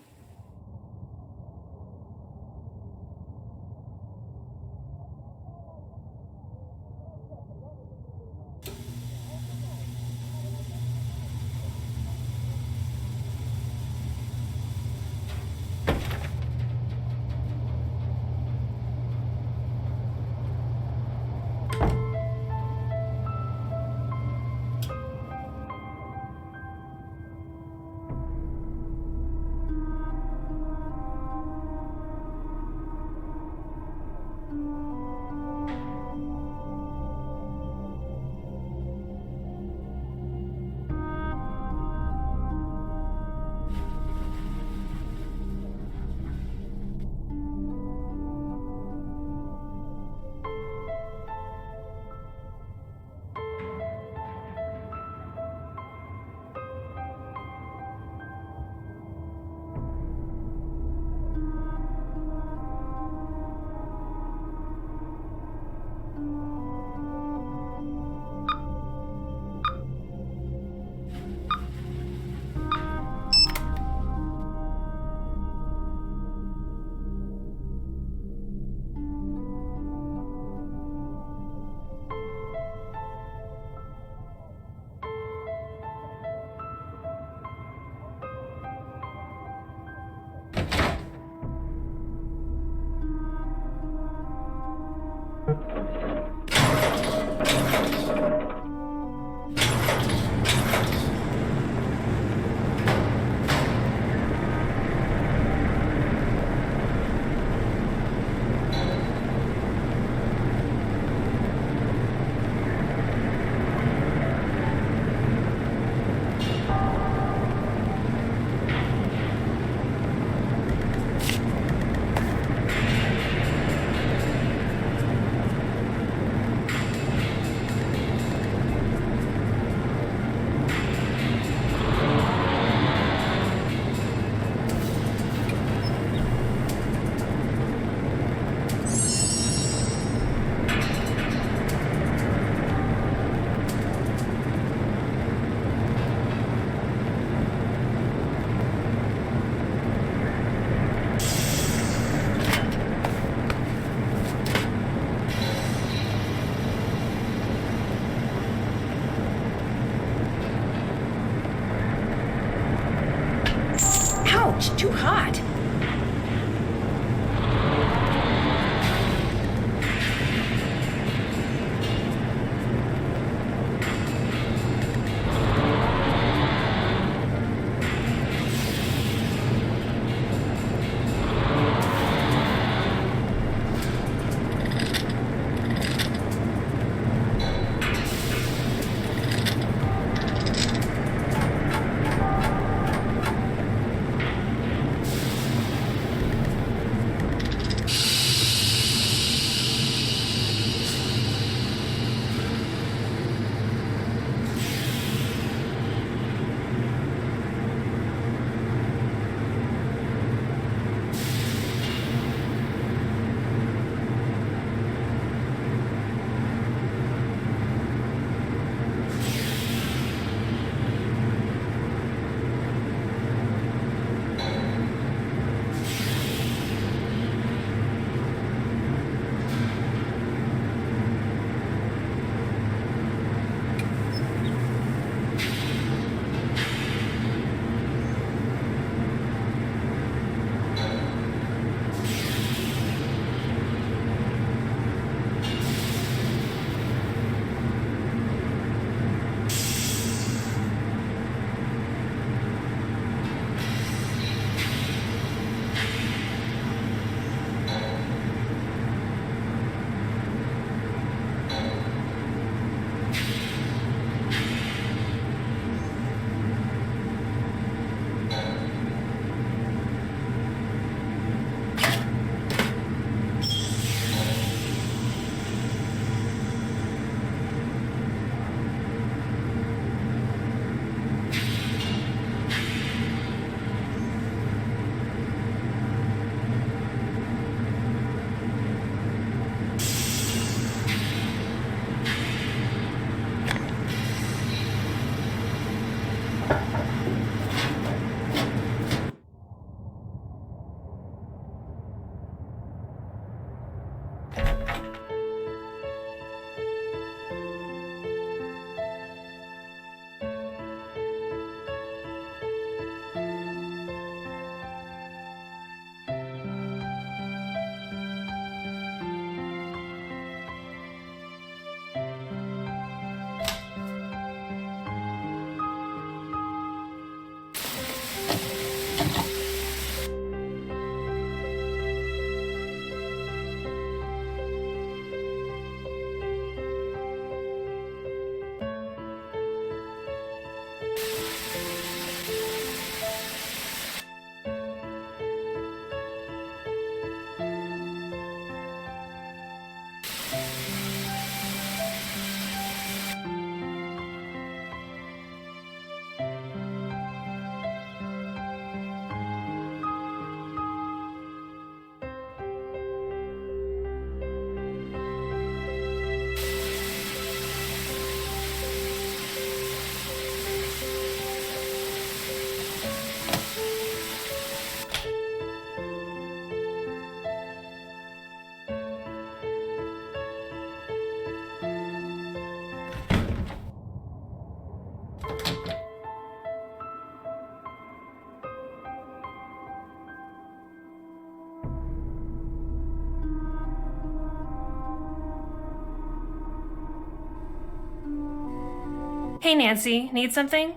Speaker 7: Hey, Nancy, need something?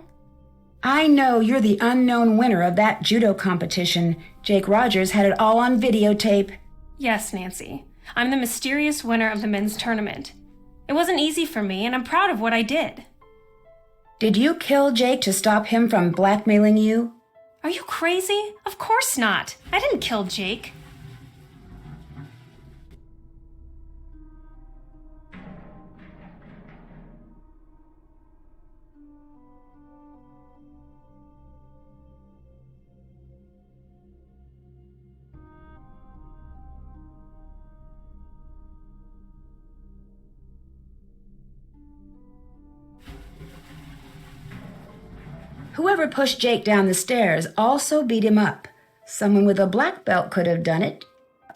Speaker 1: I know you're the unknown winner of that judo competition. Jake Rogers had it all on videotape.
Speaker 7: Yes, Nancy. I'm the mysterious winner of the men's tournament. It wasn't easy for me, and I'm proud of what I did.
Speaker 1: Did you kill Jake to stop him from blackmailing you?
Speaker 7: Are you crazy? Of course not. I didn't kill Jake.
Speaker 1: Whoever pushed Jake down the stairs also beat him up. Someone with a black belt could have done it.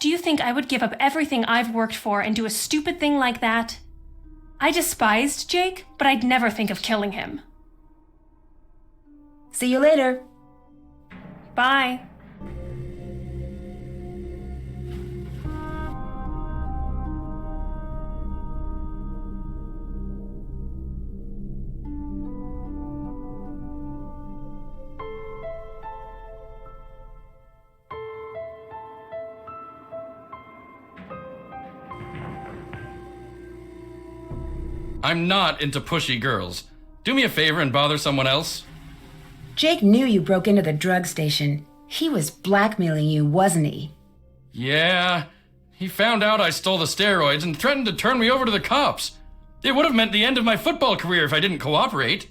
Speaker 7: Do you think I would give up everything I've worked for and do a stupid thing like that? I despised Jake, but I'd never think of killing him.
Speaker 1: See you later.
Speaker 7: Bye.
Speaker 5: I'm not into pushy girls. Do me a favor and bother someone else.
Speaker 1: Jake knew you broke into the drug station. He was blackmailing you, wasn't he?
Speaker 5: Yeah, he found out I stole the steroids and threatened to turn me over to the cops. It would have meant the end of my football career if I didn't cooperate.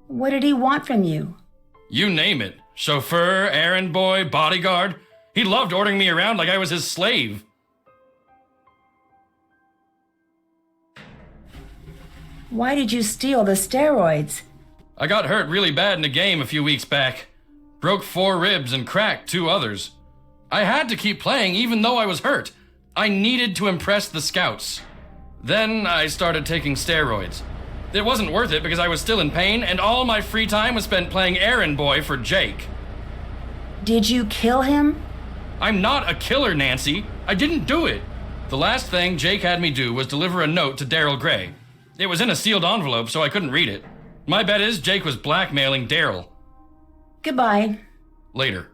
Speaker 1: What did he want from you?
Speaker 5: You name it. Chauffeur, errand boy, bodyguard. He loved ordering me around like I was his slave.
Speaker 1: Why did you steal the steroids?
Speaker 5: I got hurt really bad in a game a few weeks back. Broke 4 ribs and cracked 2 others. I had to keep playing even though I was hurt. I needed to impress the scouts. Then I started taking steroids. It wasn't worth it because I was still in pain and all my free time was spent playing errand boy for Jake.
Speaker 1: Did you kill him?
Speaker 5: I'm not a killer, Nancy. I didn't do it. The last thing Jake had me do was deliver a note to Daryl Gray. It was in a sealed envelope, so I couldn't read it. My bet is Jake was blackmailing Daryl.
Speaker 1: Goodbye.
Speaker 5: Later.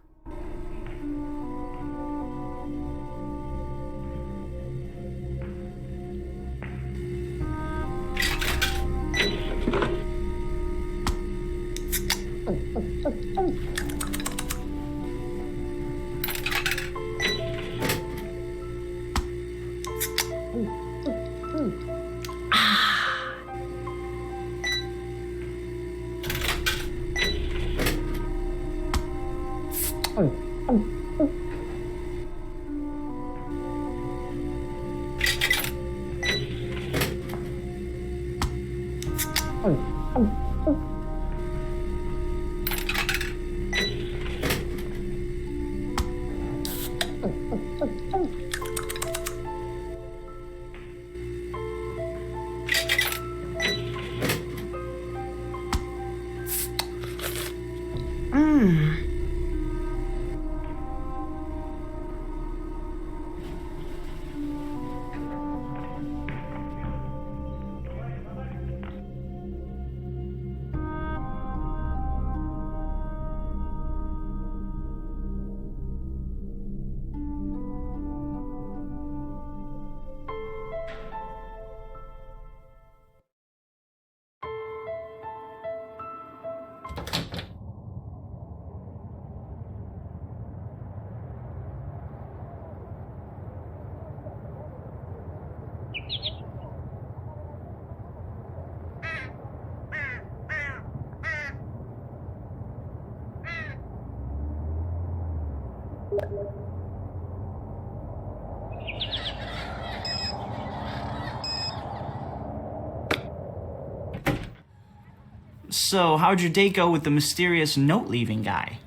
Speaker 4: So, how'd your date go with the mysterious note-leaving guy?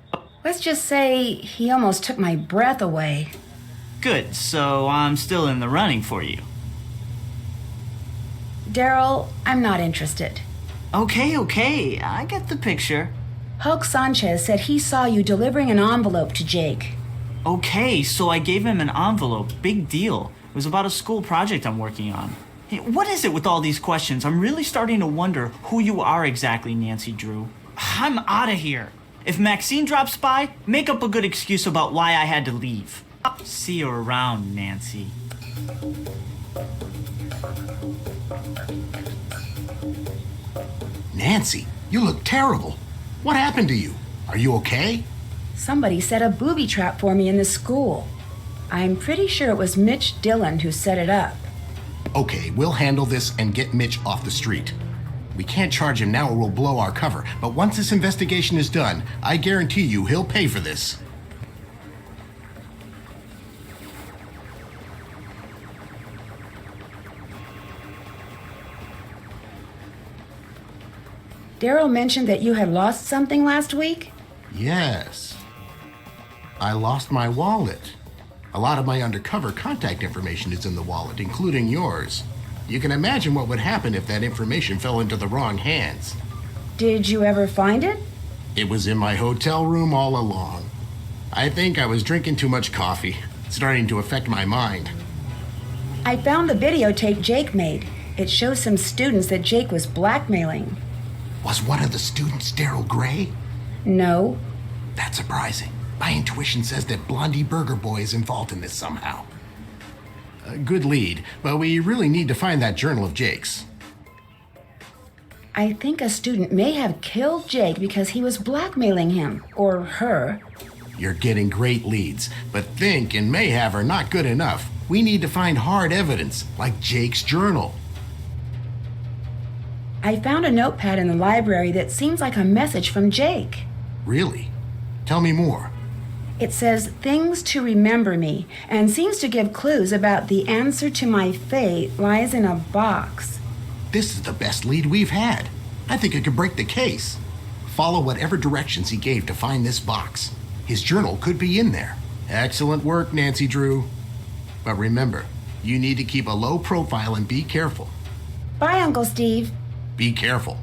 Speaker 1: Let's just say he almost took my breath away.
Speaker 4: Good, so I'm still in the running for you.
Speaker 1: Daryl, I'm not interested.
Speaker 4: Okay, I get the picture.
Speaker 1: Hulk Sanchez said he saw you delivering an envelope to Jake.
Speaker 4: Okay, so I gave him an envelope. Big deal. It was about a school project I'm working on. Hey, what is it with all these questions? I'm really starting to wonder who you are exactly, Nancy Drew. I'm out of here. If Maxine drops by, make up a good excuse about why I had to leave. See you around, Nancy.
Speaker 3: Nancy, you look terrible. What happened to you? Are you okay?
Speaker 1: Somebody set a booby trap for me in the school. I'm pretty sure it was Mitch Dillon who set it up.
Speaker 3: Okay, we'll handle this and get Mitch off the street. We can't charge him now or we'll blow our cover, but once this investigation is done, I guarantee you he'll pay for this.
Speaker 1: Daryl mentioned that you had lost something last week?
Speaker 3: Yes. I lost my wallet. A lot of my undercover contact information is in the wallet, including yours. You can imagine what would happen if that information fell into the wrong hands.
Speaker 1: Did you ever find it?
Speaker 3: It was in my hotel room all along. I think I was drinking too much coffee, starting to affect my mind.
Speaker 1: I found the videotape Jake made. It shows some students that Jake was blackmailing.
Speaker 3: Was one of the students Daryl Gray?
Speaker 1: No.
Speaker 3: That's surprising. My intuition says that Blondie Burger Boy is involved in this somehow. Good lead, but we really need to find that journal of Jake's.
Speaker 1: I think a student may have killed Jake because he was blackmailing him, or her.
Speaker 3: You're getting great leads, but think and may have are not good enough. We need to find hard evidence, like Jake's journal.
Speaker 1: I found a notepad in the library that seems like a message from Jake.
Speaker 3: Really? Tell me more.
Speaker 1: It says things to remember me and seems to give clues about the answer to my fate lies in a box.
Speaker 3: This is the best lead we've had. I think it could break the case. Follow whatever directions he gave to find this box. His journal could be in there. Excellent work, Nancy Drew. But remember, you need to keep a low profile and be careful.
Speaker 1: Bye, Uncle Steve.
Speaker 3: Be careful.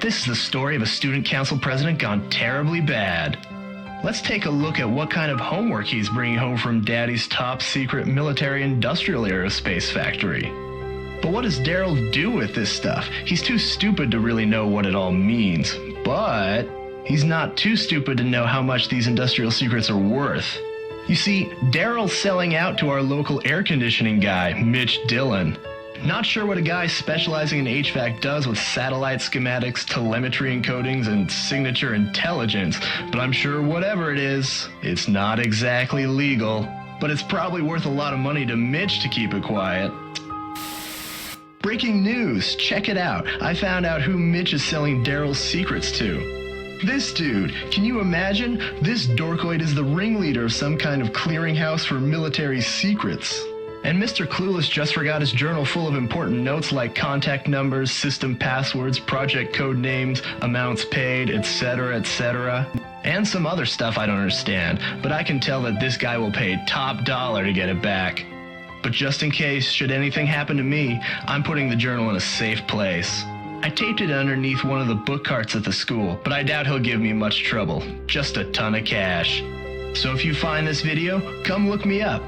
Speaker 9: This is the story of a student council president gone terribly bad. Let's take a look at what kind of homework he's bringing home from Daddy's top secret military industrial aerospace factory. But what does Daryl do with this stuff? He's too stupid to really know what it all means. But he's not too stupid to know how much these industrial secrets are worth. You see, Daryl's selling out to our local air conditioning guy, Mitch Dillon. Not sure what a guy specializing in HVAC does with satellite schematics, telemetry encodings, and signature intelligence, but I'm sure whatever it is, it's not exactly legal. But it's probably worth a lot of money to Mitch to keep it quiet. Breaking news, check it out. I found out who Mitch is selling Daryl's secrets to. This dude, can you imagine? This dorkoid is the ringleader of some kind of clearinghouse for military secrets. And Mr. Clueless just forgot his journal full of important notes like contact numbers, system passwords, project code names, amounts paid, etc., etc. And some other stuff I don't understand, but I can tell that this guy will pay top dollar to get it back. But just in case, should anything happen to me, I'm putting the journal in a safe place. I taped it underneath one of the book carts at the school, but I doubt he'll give me much trouble. Just a ton of cash. So if you find this video, come look me up.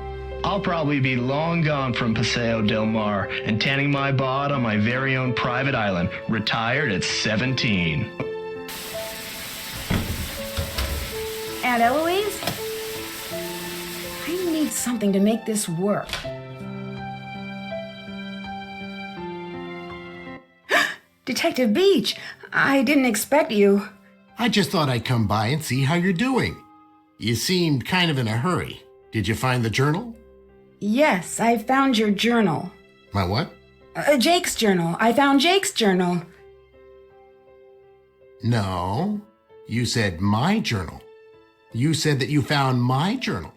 Speaker 9: I'll probably be long gone from Paseo del Mar and tanning my bod on my very own private island, retired at 17.
Speaker 1: Aunt Eloise? I need something to make this work. Detective Beach, I didn't expect you.
Speaker 3: I just thought I'd come by and see how you're doing. You seemed kind of in a hurry. Did you find the journal?
Speaker 1: Yes, I found your journal.
Speaker 3: My what?
Speaker 1: Jake's journal. I found Jake's journal.
Speaker 3: No, you said my journal. You said that you found my journal.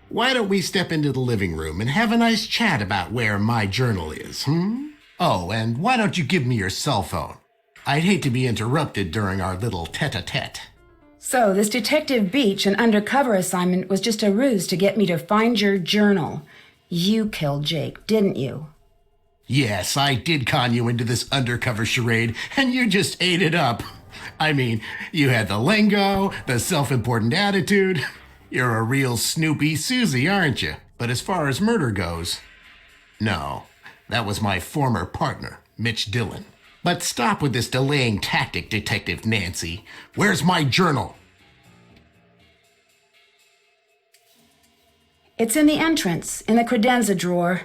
Speaker 3: Why don't we step into the living room and have a nice chat about where my journal is, Oh, and why don't you give me your cell phone? I'd hate to be interrupted during our little tete-a-tete.
Speaker 1: So, this Detective Beach and undercover assignment was just a ruse to get me to find your journal. You killed Jake, didn't you?
Speaker 3: Yes, I did con you into this undercover charade, and you just ate it up. I mean, you had the lingo, the self-important attitude. You're a real Snoopy Susie, aren't you? But as far as murder goes, no, that was my former partner, Mitch Dillon. But stop with this delaying tactic, Detective Nancy. Where's my journal?
Speaker 1: It's in the entrance, in the credenza drawer.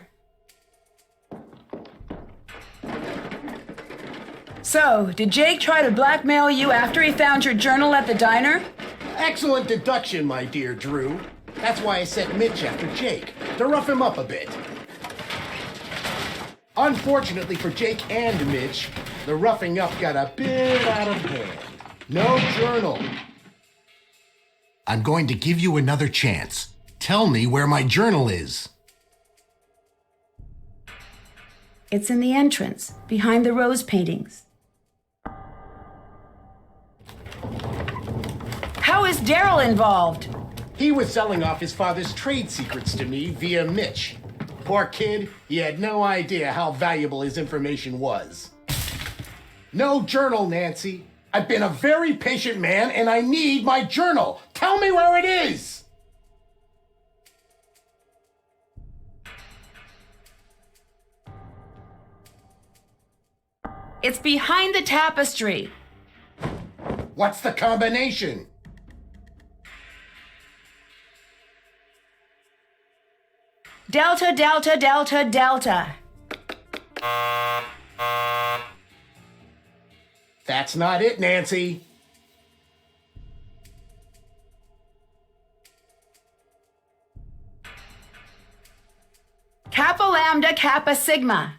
Speaker 1: So, did Jake try to blackmail you after he found your journal at the diner?
Speaker 3: Excellent deduction, my dear Drew. That's why I sent Mitch after Jake, to rough him up a bit. Unfortunately for Jake and Mitch, the roughing up got a bit out of hand. No journal. I'm going to give you another chance. Tell me where my journal is.
Speaker 1: It's in the entrance, behind the rose paintings. How is Daryl involved?
Speaker 3: He was selling off his father's trade secrets to me via Mitch. Poor kid, he had no idea how valuable his information was. No journal, Nancy. I've been a very patient man and I need my journal. Tell me where it is.
Speaker 1: It's behind the tapestry.
Speaker 3: What's the combination?
Speaker 1: Delta, delta, delta, delta.
Speaker 3: That's not it, Nancy.
Speaker 1: Kappa lambda, kappa sigma.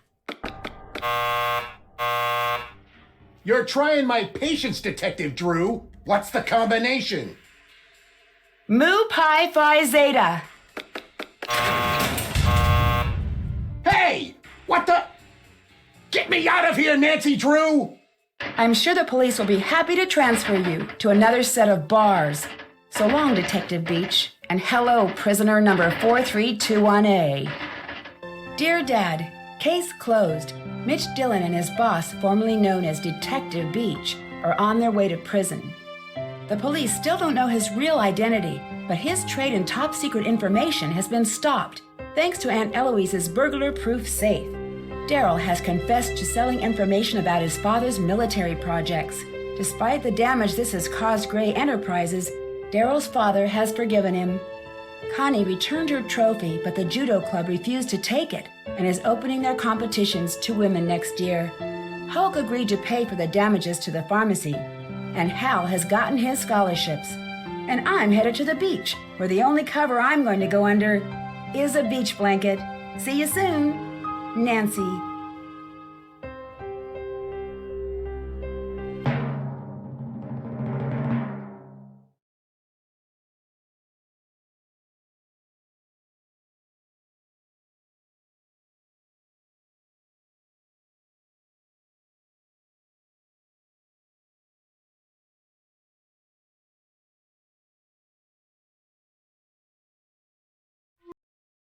Speaker 3: You're trying my patience, Detective Drew. What's the combination?
Speaker 1: Mu pi phi zeta.
Speaker 3: Hey! What the? Get me out of here, Nancy Drew!
Speaker 1: I'm sure the police will be happy to transfer you to another set of bars. So long, Detective Beach, and hello, prisoner number 4321A. Dear Dad, case closed. Mitch Dillon and his boss, formerly known as Detective Beach, are on their way to prison. The police still don't know his real identity, but his trade in top-secret information has been stopped thanks to Aunt Eloise's burglar-proof safe. Daryl has confessed to selling information about his father's military projects. Despite the damage this has caused Gray Enterprises, Daryl's father has forgiven him. Connie returned her trophy, but the judo club refused to take it and is opening their competitions to women next year. Hulk agreed to pay for the damages to the pharmacy, and Hal has gotten his scholarships. And I'm headed to the beach, where the only cover I'm going to go under is a beach blanket. See you soon, Nancy.